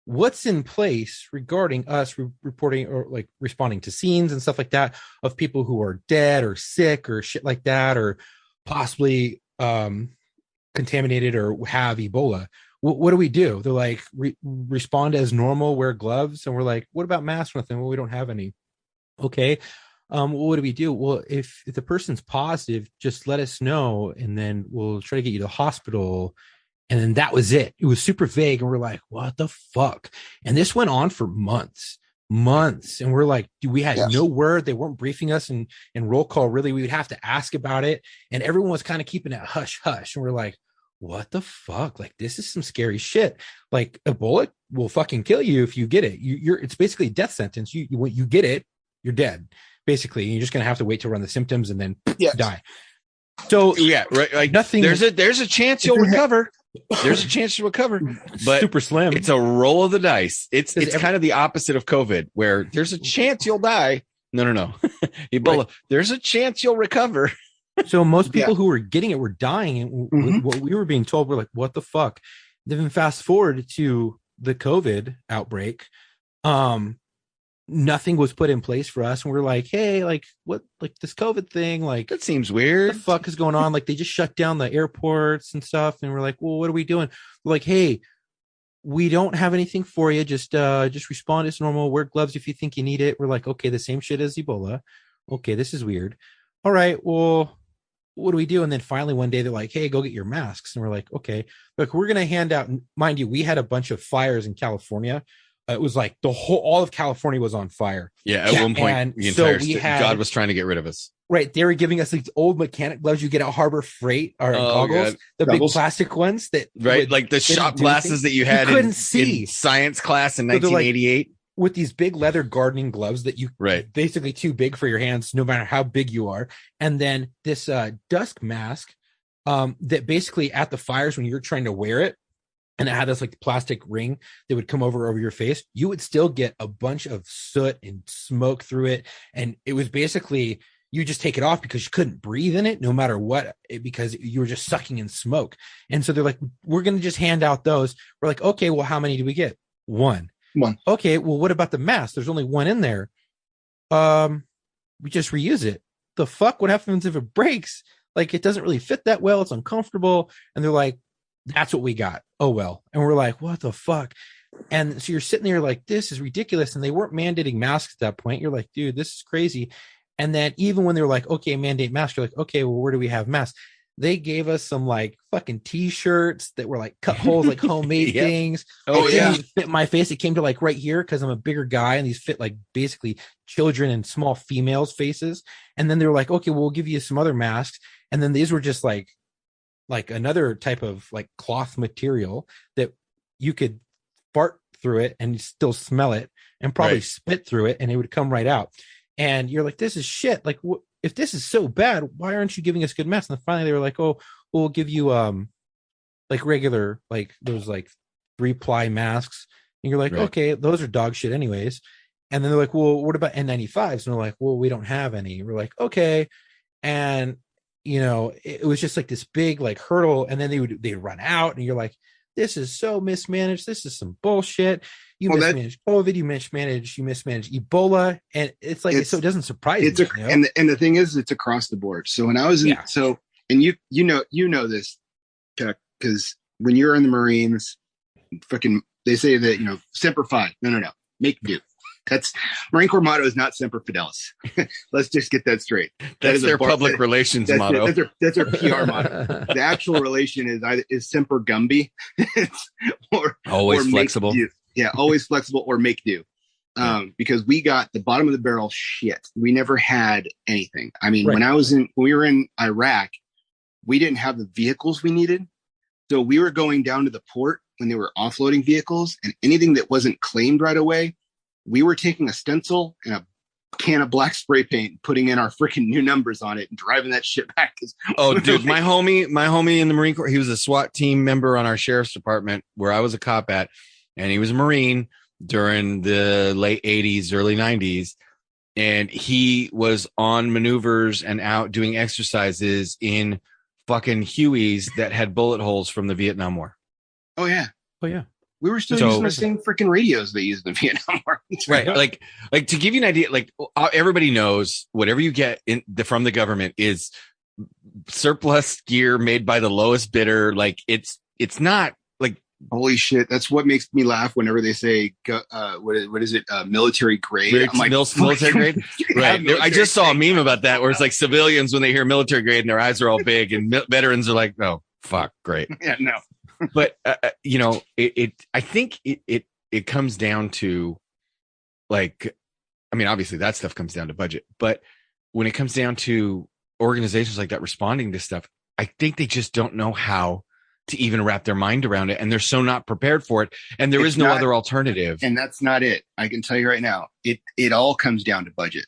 what's in place regarding us reporting or like responding to scenes and stuff like that of people who are dead or sick or shit like that, or possibly contaminated or have Ebola? What do we do? They're like, respond as normal, wear gloves. And we're like, what about masks? Nothing. Well, we don't have any. Okay. What do we do? Well, if the person's positive, just let us know, and then we'll try to get you to the hospital. And then that was it. It was super vague, and we're like, what the fuck? And this went on for months. And we're like, dude, we had no word. They weren't briefing us in roll call. Really, we would have to ask about it. And everyone was kind of keeping it hush hush. And we're like, what the fuck? Like, this is some scary shit. Like, Ebola will fucking kill you if you get it. It's basically a death sentence. You get it, you're dead. Basically, you're just gonna have to wait to run the symptoms and then die. So yeah, right. Like nothing. There's a chance you'll recover. There's a chance to recover, but super slim. It's a roll of the dice. It's kind of the opposite of COVID, where there's a chance you'll die. No. Ebola. Right. There's a chance you'll recover. So most people who were getting it were dying, and what we were being told, we're like, what the fuck? Then fast forward to the COVID outbreak. Nothing was put in place for us, and we're like, hey, like, what, like this COVID thing, like, that seems weird. What the fuck is going on? Like, they just shut down the airports and stuff, and we're like, well, what are we doing? We're like, hey, we don't have anything for you. Just respond as normal. Wear gloves if you think you need it. We're like, okay, the same shit as Ebola. Okay, this is weird. All right, well, what do we do? And then finally one day they're like, hey, go get your masks. And we're like, okay, look, we're gonna hand out. Mind you, we had a bunch of fires in California. It was like all of California was on fire. Yeah, at one point, the entire God was trying to get rid of us. Right, they were giving us these old mechanic gloves you get at Harbor Freight or goggles, the big plastic ones that like the shot glasses that you had couldn't see in science class in 1988. Like, with these big leather gardening gloves that you basically too big for your hands, no matter how big you are, and then this dusk mask that basically at the fires when you're trying to wear it. And it had this like plastic ring that would come over your face. You would still get a bunch of soot and smoke through it. And it was basically, you just take it off because you couldn't breathe in it no matter what, because you were just sucking in smoke. And so they're like, we're going to just hand out those. We're like, okay, well, how many do we get? One. Okay, well, what about the mask? There's only one in there. We just reuse it. The fuck? What happens if it breaks? Like, it doesn't really fit that well. It's uncomfortable. And they're like, that's what we got. Oh, well. And we're like, what the fuck? And so you're sitting there like, this is ridiculous. And they weren't mandating masks at that point. You're like, dude, this is crazy. And then even when they were like, okay, mandate masks, you're like, okay, well, where do we have masks? They gave us some like fucking t-shirts that were like cut holes, like homemade things. Oh, yeah. Didn't fit my face. It came to like right here because I'm a bigger guy, and these fit like basically children and small females' faces. And then they were like, okay, well, we'll give you some other masks. And then these were just like another type of like cloth material that you could fart through it and still smell it and probably spit through it and it would come right out. And you're like, this is shit. Like, if this is so bad, why aren't you giving us good masks? And finally they were like, oh, we'll give you like regular, like those like 3-ply masks. And you're like, okay, those are dog shit anyways. And then they're like, well, what about N95s? And they're like, well, we don't have any. We're like, okay. And you know, it was just like this big like hurdle, and then they'd run out, and you're like, this is so mismanaged. This is some bullshit. You mismanaged COVID, you mismanaged Ebola, and it's like, so it doesn't surprise me. And the thing is, it's across the board. So when I was in, and you know this, Chuck, because when you're in the Marines, fucking, they say that, you know, Semper Fi. No, make do. That's Marine Corps motto is not Semper Fidelis. Let's just get that straight. That's their public relations motto. That's their PR motto. The actual relation is Semper Gumby, or always flexible. Yeah, always flexible or make do. Because we got the bottom of the barrel shit. We never had anything. I mean, when we were in Iraq, we didn't have the vehicles we needed. So we were going down to the port when they were offloading vehicles, and anything that wasn't claimed right away, we were taking a stencil and a can of black spray paint, putting in our freaking new numbers on it and driving that shit back. Oh, dude, my homie in the Marine Corps, he was a SWAT team member on our sheriff's department where I was a cop at, and he was a Marine during the late 80s, early 90s. And he was on maneuvers and out doing exercises in fucking Hueys that had bullet holes from the Vietnam War. Oh, yeah. We were still So- using the same freaking radios they used in the Vietnam War. Right. Like to give you an idea, like everybody knows whatever you get from the government is surplus gear made by the lowest bidder. Like it's not like Holy shit! That's what makes me laugh whenever they say, "What is it? Military grade?" I'm like, military grade, right? I just saw a meme about that where it's like civilians when they hear military grade and their eyes are all big, and veterans are like, "Oh, fuck, great." Yeah, no. But you know, I think it comes down to, like, I mean, obviously that stuff comes down to budget, but when it comes down to organizations like that responding to stuff, I think they just don't know how to even wrap their mind around it, and they're so not prepared for it, and there is no other alternative. And that's not it. I can tell you right now, it all comes down to budget.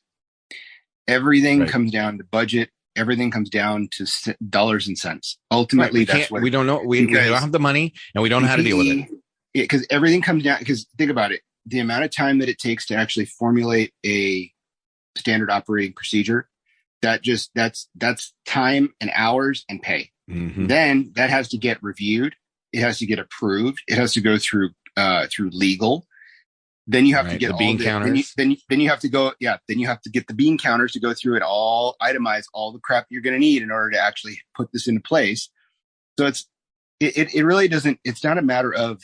Everything comes down to budget. Everything comes down to dollars and cents. Ultimately, that's what we don't know. We don't have the money, and we don't know how to deal with it. Because everything comes down. Because think about it: the amount of time that it takes to actually formulate a standard operating procedure, that's time and hours and pay. Mm-hmm. Then that has to get reviewed. It has to get approved. It has to go through legal. Then you have to get the bean counters. Then you have to go. Yeah. Then you have to get the bean counters to go through it all, itemize all the crap you're going to need in order to actually put this into place. So it really doesn't. It's not a matter of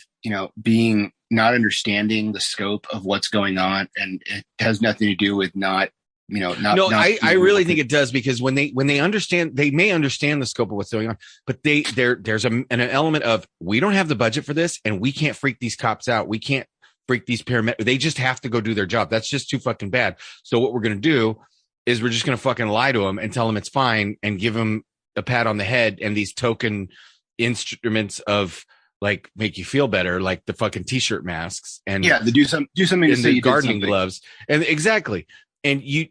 being not understanding the scope of what's going on, and it has nothing to do with not. I really think it does, because when they understand, they may understand the scope of what's going on, but there's an element of, we don't have the budget for this, and we can't freak these cops out. We can't freak these paramedics. They just have to go do their job. That's just too fucking bad. So what we're going to do is we're just going to fucking lie to them and tell them it's fine, and give them a pat on the head and these token instruments of, like, make you feel better, like the fucking t-shirt masks, and do something to say you gardening gloves, and exactly. And you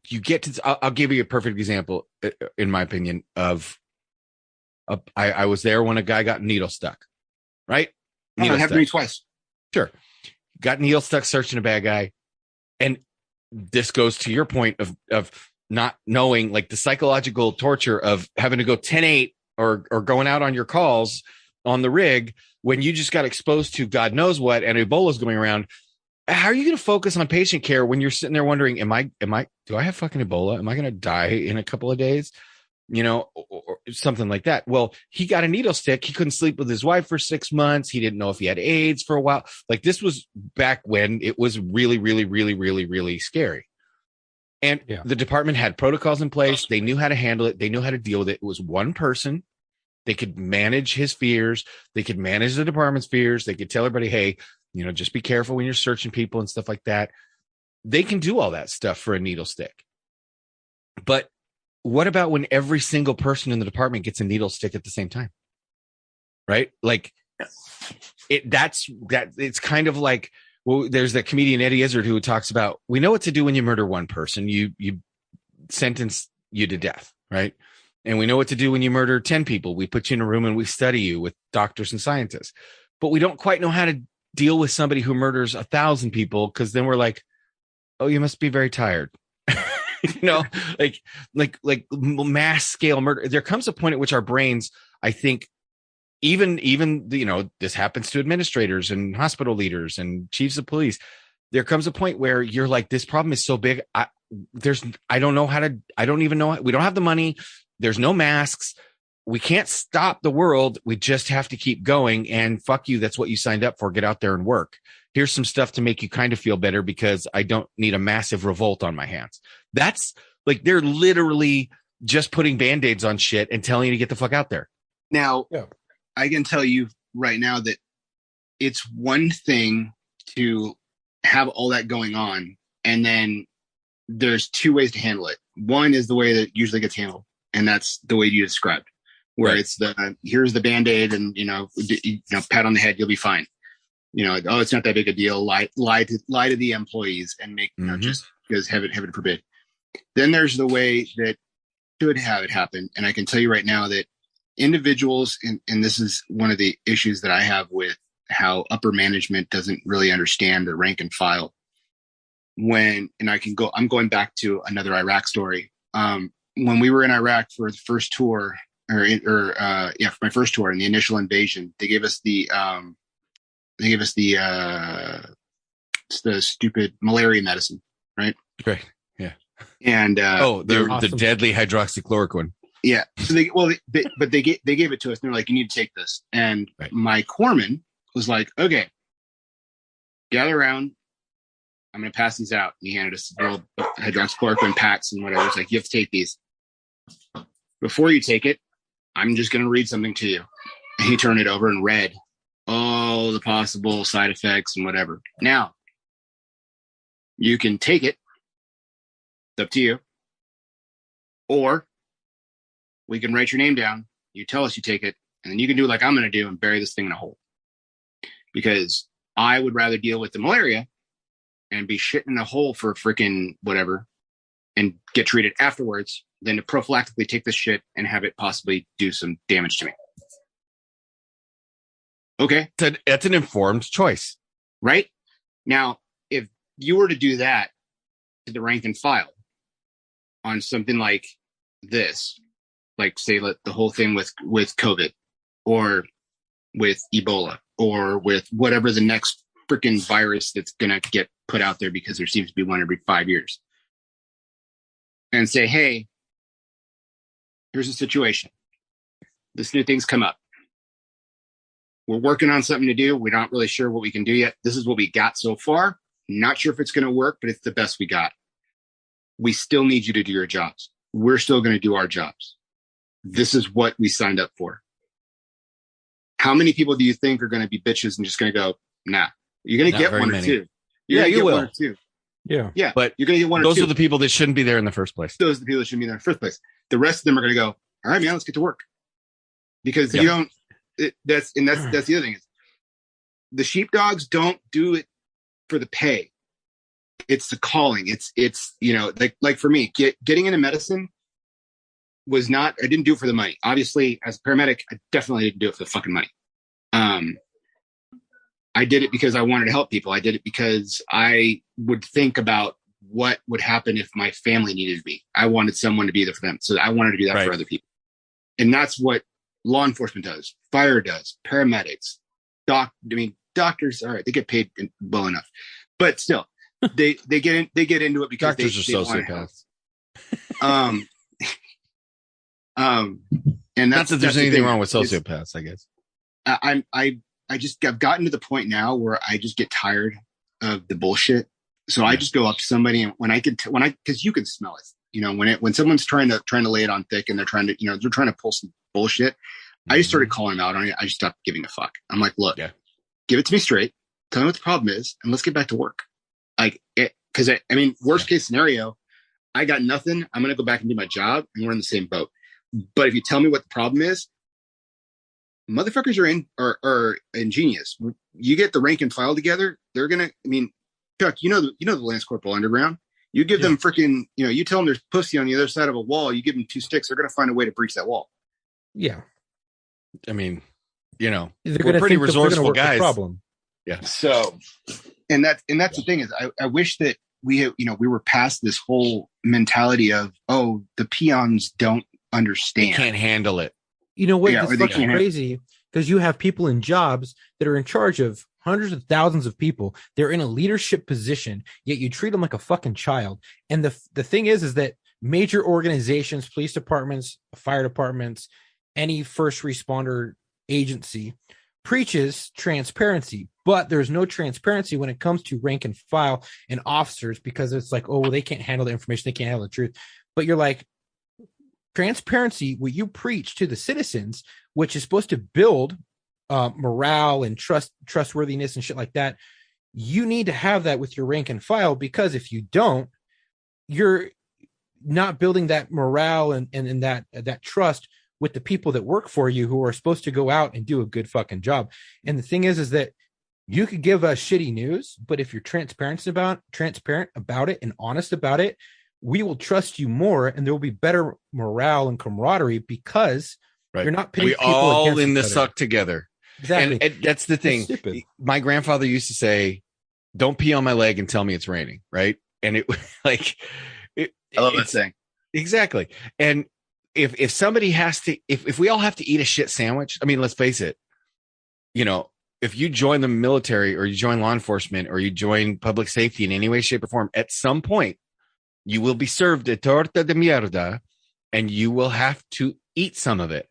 get to, I'll give you a perfect example, in my opinion, of I was there when a guy got needle stuck, right? It happened to me twice. Sure. Got needle stuck searching a bad guy. And this goes to your point of not knowing, like, the psychological torture of having to go 10-8 or going out on your calls on the rig when you just got exposed to God knows what, and Ebola's going around. How are you going to focus on patient care when you're sitting there wondering, do I have fucking Ebola? Am I going to die in a couple of days? Or something like that. Well, he got a needle stick. He couldn't sleep with his wife for 6 months. He didn't know if he had AIDS for a while. Like, this was back when it was really, really, really, really, really scary. And the department had protocols in place. They knew how to handle it. They knew how to deal with it. It was one person. They could manage his fears. They could manage the department's fears. They could tell everybody, hey, just be careful when you're searching people and stuff like that. They can do all that stuff for a needle stick. But what about when every single person in the department gets a needle stick at the same time? Right? Like, it's kind of like, well, there's that comedian Eddie Izzard who talks about, we know what to do when you murder one person. You sentence you to death, right? And we know what to do when you murder 10 people. We put you in a room and we study you with doctors and scientists. But we don't quite know how to deal with somebody who murders 1,000 people, because then we're like, oh, you must be very tired. like mass scale murder. There comes a point at which our brains, I think, even this happens to administrators and hospital leaders and chiefs of police. There comes a point where you're like, this problem is so big. I don't even know. We don't have the money. There's no masks. We can't stop the world. We just have to keep going, and fuck you. That's what you signed up for. Get out there and work. Here's some stuff to make you kind of feel better, because I don't need a massive revolt on my hands. That's like, they're literally just putting Band-Aids on shit and telling you to get the fuck out there. Now, I can tell you right now that it's one thing to have all that going on, and then there's two ways to handle it. One is the way that it usually gets handled, and that's the way you described, where it's here's the Band-Aid, and pat on the head, you'll be fine. It's not that big a deal. Lie to the employees and make just because heaven forbid. Then there's the way that should have it happen, and I can tell you right now that individuals, and this is one of the issues that I have with how upper management doesn't really understand the rank and file. I'm going back to another Iraq story. When we were in Iraq for the first tour, for my first tour in the initial invasion, they gave us the stupid malaria medicine, right? Right. Yeah. And the deadly hydroxychloroquine. Yeah. So they gave it to us. And they're like, you need to take this. And Right. my corpsman was like, okay, gather around. I'm going to pass these out. And he handed us little hydroxychloroquine packs and whatever. It's like, you have to take these. Before you take it, I'm just going to read something to you. And he turned it over and read all the possible side effects and whatever. Now, you can take it. It's up to you. Or we can write your name down. You tell us you take it. And then you can do like I'm going to do and bury this thing in a hole. Because I would rather deal with the malaria and be shit in a hole for freaking whatever and get treated afterwards than to prophylactically take this shit and have it possibly do some damage to me. Okay. That's an informed choice. Right? Now, if you were to do that to the rank and file on something like this, like say the whole thing with COVID or with Ebola or with whatever the next freaking virus that's going to get put out there because there seems to be one every 5 years, and say, hey, here's the situation. This new thing's come up. We're working on something to do. We're not really sure what we can do yet. This is what we got so far. Not sure if it's going to work, but it's the best we got. We still need you to do your jobs. We're still going to do our jobs. This is what we signed up for. How many people do you think are going to be bitches and just going to go, nah? You're going to Not get very one or many. two. Yeah, you will. One or two. Yeah. Yeah, But you're going to get one or those two. are the people that shouldn't be there in the first place. Those are the people that shouldn't be there in the first place. The rest of them are going to go, all right, man, let's get to work. Because Yeah. you don't, that's the other thing is the sheepdogs don't do it for the pay. It's the calling. It's, you know, like for me, getting into medicine was not, I didn't do it for the money. Obviously, as a paramedic, I definitely didn't do it for the fucking money. I did it because I wanted to help people. I did it because I would think about what would happen if my family needed me. I wanted someone to be there for them. So I wanted to do that Right. for other people. And that's what law enforcement does, fire does, paramedics, doctors, all right, they get paid well enough. But still, they get into it because Doctors they are want to help. sociopaths. And Not that's that there's the anything thing. wrong with It's- sociopaths, I guess. I've gotten to the point now where I just get tired of the bullshit. So I just go up to somebody and because you can smell it, you know, when someone's trying to lay it on thick and they're trying to pull some bullshit. I just started calling them out on it. I just stopped giving a fuck. I'm like, look, Yeah. give it to me straight. Tell me what the problem is and let's get back to work. Like, cause I mean, worst case scenario, I got nothing. I'm going to go back and do my job and we're in the same boat. But if you tell me what the problem is, motherfuckers are ingenious. You get the rank and file together. They're going to, I mean, Chuck, you know the Lance Corporal Underground. You give them freaking, you know, you tell them there's pussy on the other side of a wall. You give them 2 sticks. They're going to find a way to breach that wall. Yeah. I mean, you know, They're we're gonna pretty think that they're gonna resourceful work the guys. problem. Yeah. So, and that's the thing is, I wish that we were past this whole mentality of, oh, the peons don't They understand. can't handle it. You know what? Yeah, It's or they fucking can't- crazy because you have people in jobs that are in charge of hundreds of thousands of people. They're in a leadership position, yet you treat them like a fucking child. And the thing is that major organizations, police departments, fire departments, any first responder agency preaches transparency, but there's no transparency when it comes to rank and file and officers because it's like, oh, they can't handle the information, they can't handle the truth. But you're like, transparency, what you preach to the citizens, which is supposed to build morale and trustworthiness and shit like that, you need to have that with your rank and file, because if you don't, you're not building that morale and that trust with the people that work for you, who are supposed to go out and do a good fucking job. And the thing is that you could give us shitty news, but if you're transparent about it and honest about it, we will trust you more, and there will be better morale and camaraderie because Right. you're not pitting We people all against in each the other. suck together. Exactly. And that's the thing. stupid. My grandfather used to say, "Don't pee on my leg and tell me it's raining." Right. And it like, I love that it's- saying. Exactly. And if somebody has to, if we all have to eat a shit sandwich, I mean, let's face it, you know, if you join the military or you join law enforcement or you join public safety in any way, shape, or form, at some point you will be served a torta de mierda and you will have to eat some of it.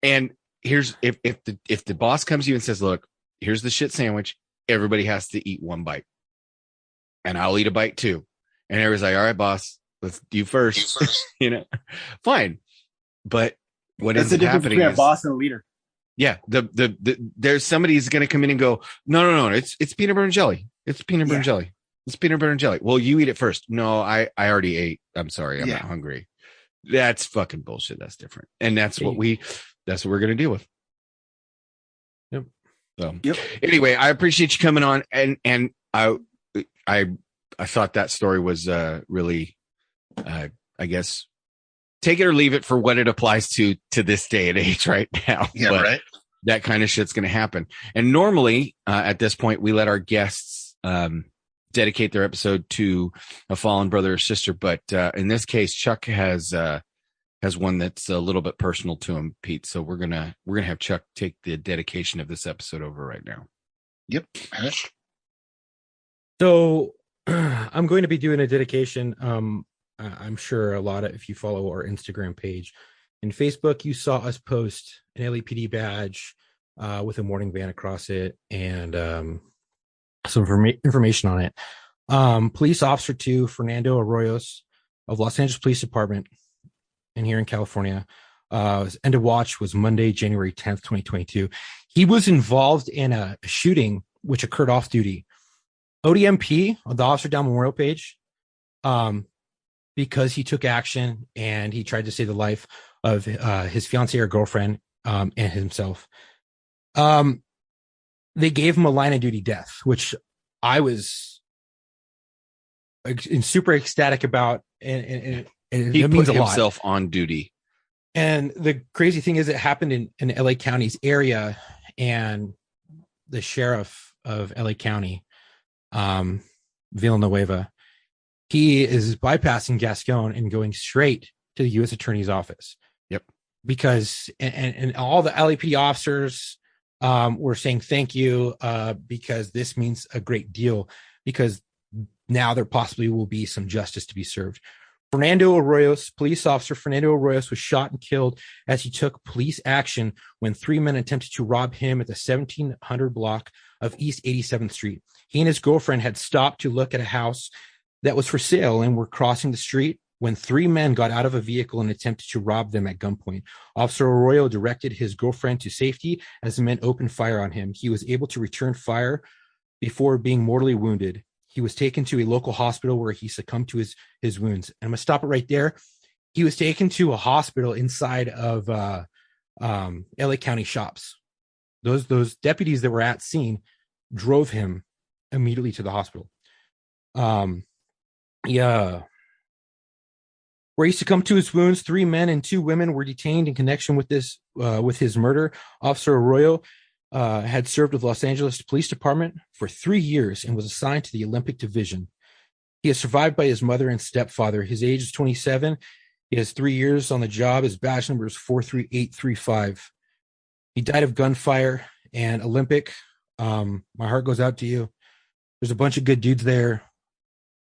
And here's if the boss comes to you and says, look, here's the shit sandwich, everybody has to eat one bite, and I'll eat a bite too. And everybody's like, all right, boss, let's you first. You know, fine. But what That's ends the up difference happening between a is, boss and a leader. yeah, there's somebody who's going to come in and go, no, it's peanut butter and jelly. It's peanut butter and jelly. It's peanut butter and jelly. Well, you eat it first. No, I already ate. I'm sorry, I'm not hungry. That's fucking bullshit. That's different, and that's what we're going to deal with. Yep. So anyway, I appreciate you coming on, and I thought that story was really, I guess, take it or leave it for what it applies to this day and age right now. Yeah, but right. That kind of shit's going to happen. And normally at this point, we let our guests dedicate their episode to a fallen brother or sister. But in this case, Chuck has one that's a little bit personal to him, Pete. So we're gonna have Chuck take the dedication of this episode over right now. Yep. So I'm going to be doing a dedication. I'm sure a lot of, if you follow our Instagram page and Facebook, you saw us post an LAPD badge with a morning van across it and some information on it. Police Officer 2 Fernando Arroyos of Los Angeles Police Department and here in California. End of watch was Monday, January 10th, 2022. He was involved in a shooting which occurred off duty. ODMP, the officer down Memorial page, because he took action and he tried to save the life of his fiancée or girlfriend and himself. They gave him a line of duty death, which I was super ecstatic about, and he it means put a lot. himself on duty. And the crazy thing is, it happened in LA County's area, and the sheriff of LA County, Villanueva, he is bypassing Gascon and going straight to the U.S. Attorney's office. Yep. Because and all the LAPD officers were saying thank you because this means a great deal, because now there possibly will be some justice to be served. Fernando Arroyos, police officer Fernando Arroyos, was shot and killed as he took police action when 3 men attempted to rob him at the 1700 block of East 87th Street. He and his girlfriend had stopped to look at a house that was for sale and were crossing the street when 3 men got out of a vehicle and attempted to rob them at gunpoint. Officer Arroyo directed his girlfriend to safety as the men opened fire on him. He was able to return fire before being mortally wounded. He was taken to a local hospital where he succumbed to his wounds. And I'm going to stop it right there. He was taken to a hospital inside of LA County shops. Those deputies that were at scene drove him immediately to the hospital. Where he succumbed to his wounds, 3 men and 2 women were detained in connection with this, with his murder. Officer Arroyo had served with Los Angeles Police Department for 3 years and was assigned to the Olympic Division. He is survived by his mother and stepfather. His age is 27. He has 3 years on the job. His badge number is 43835. He died of gunfire. And Olympic, my heart goes out to you. There's a bunch of good dudes there,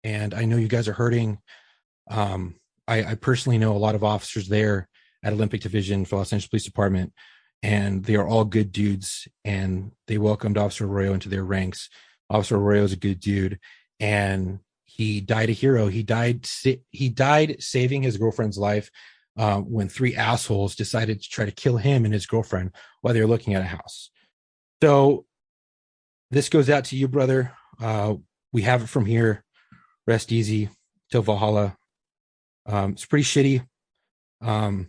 and I know you guys are hurting. I personally know a lot of officers there at Olympic Division for Los Angeles Police Department, and they are all good dudes, and they welcomed Officer Arroyo into their ranks. Officer Arroyo is a good dude, and he died a hero. He died saving his girlfriend's life when 3 assholes decided to try to kill him and his girlfriend while they were looking at a house. So this goes out to you, brother. We have it from here. Rest easy till Valhalla. It's pretty shitty.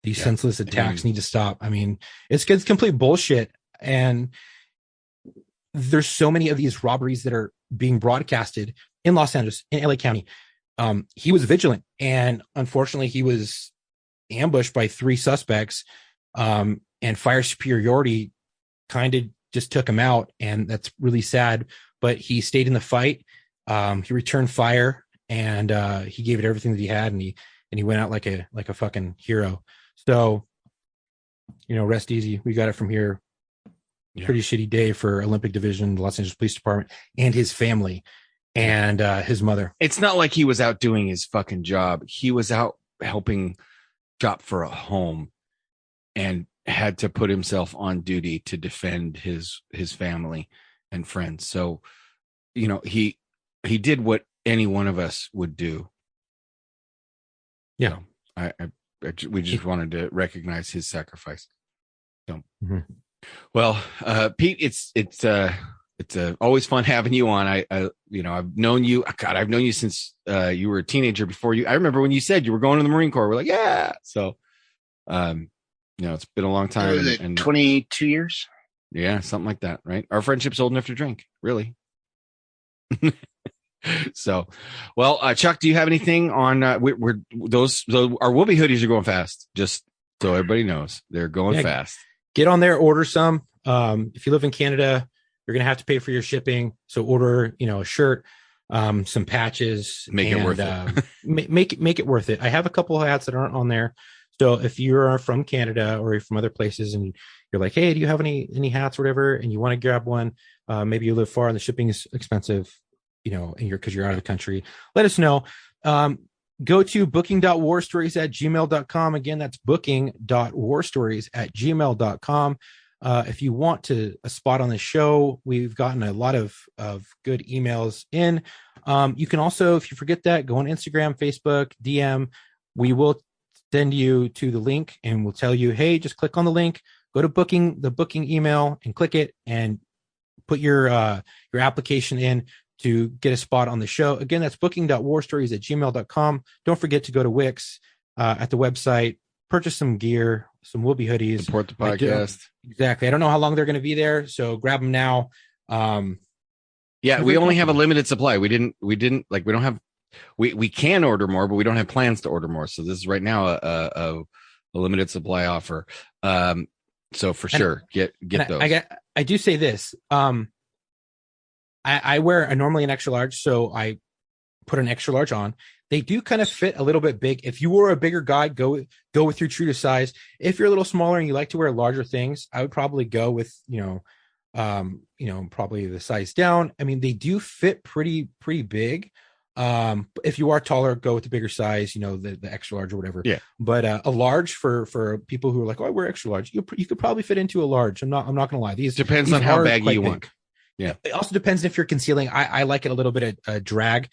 These senseless attacks need to stop. I mean, it's complete bullshit. And there's so many of these robberies that are being broadcasted in Los Angeles, in LA County. He was vigilant, and unfortunately he was ambushed by 3 suspects, and fire superiority kind of just took him out, and that's really sad. But he stayed in the fight. He returned fire, and he gave it everything that he had, and he went out like a fucking hero. So, rest easy. We got it from here. Yeah. Pretty shitty day for Olympic Division, Los Angeles Police Department, and his family, and his mother. It's not like he was out doing his fucking job. He was out helping shop for a home and had to put himself on duty to defend his family and friends. So, you know, he did what any one of us would do. Yeah. We just wanted to recognize his sacrifice. So, Mhm. Pete, it's always fun having you on. I've known you. God, I've known you since you were a teenager. Before you, I remember when you said you were going to the Marine Corps. We're like, yeah. So, it's been a long time. And 22 years. Yeah, something like that, right? Our friendship's old enough to drink, really. So, Chuck, do you have anything on? Those our Whoopee hoodies are going fast. Just so everybody knows, they're going fast. Get on there, order some. If you live in Canada, you're gonna have to pay for your shipping. So order, a shirt, some patches, make it worth it. make it worth it. I have a couple of hats that aren't on there. So if you're from Canada or from other places and you're like, hey, do you have any hats or whatever, and you want to grab one, maybe you live far and the shipping is expensive, and because you're out of the country, let us know. Go to booking.warstories@gmail.com. Again, that's booking.warstories@gmail.com. If you want a spot on the show, we've gotten a lot of good emails in. You can also, if you forget that, go on Instagram, Facebook, DM. We will send you to the link and we'll tell you, hey, just click on the link, go to the booking email and click it and put your application in to get a spot on the show. Again, that's booking.warstories@gmail.com. Don't forget to go to Wix at the website, purchase some gear, some Whoopee hoodies. Support the podcast. Exactly. I don't know how long they're going to be there, so grab them now. We only have a limited supply. We don't have, we can order more, but we don't have plans to order more. So this is right now a limited supply offer. So for sure, get those. I do say this. I wear normally an extra large, so I put an extra large on. They do kind of fit a little bit big. If you were a bigger guy, go with your true to size. If you're a little smaller and you like to wear larger things, I would probably go with probably the size down. I mean, they do fit pretty big. If you are taller, go with the bigger size, the extra large or whatever. Yeah. But a large for people who are like, oh, I wear extra large, you could probably fit into a large. I'm not gonna lie. These depends on how baggy you want. Yeah. It also depends if you're concealing. I like it a little bit of drag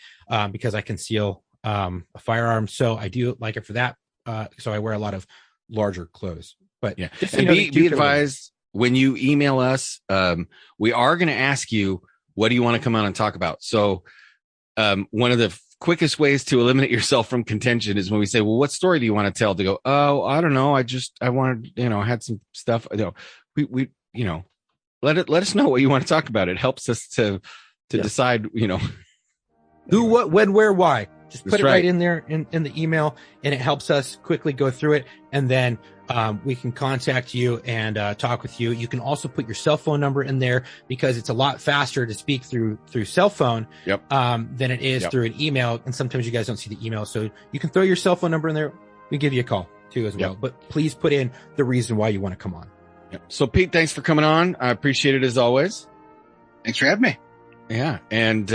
because I conceal a firearm, so I do like it for that. So I wear a lot of larger clothes. But yeah, and be advised when you email us, we are going to ask you, what do you want to come on and talk about? So one of the quickest ways to eliminate yourself from contention is when we say, well, what story do you want to tell? To go, oh, I don't know. I wanted, I had some stuff. We let us know what you want to talk about. It helps us to decide, who, what, when, where, why. Just put That's it right in there in the email, and it helps us quickly go through it. And then we can contact you and talk with you. You can also put your cell phone number in there because it's a lot faster to speak through cell phone than it is through an email. And sometimes you guys don't see the email. So you can throw your cell phone number in there. We give you a call too as well. But please put in the reason why you want to come on. So Pete, thanks for coming on. I appreciate it as always. Thanks for having me. Yeah, and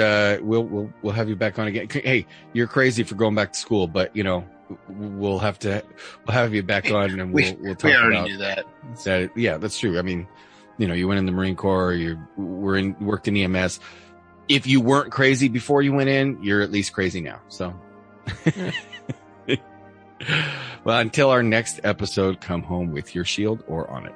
we'll have you back on again. Hey, you're crazy for going back to school, but we'll have you back on, and we'll talk about. We already do that. Yeah, that's true. I mean, you went in the Marine Corps, worked in EMS. If you weren't crazy before you went in, you're at least crazy now. So, well, until our next episode, come home with your shield or on it.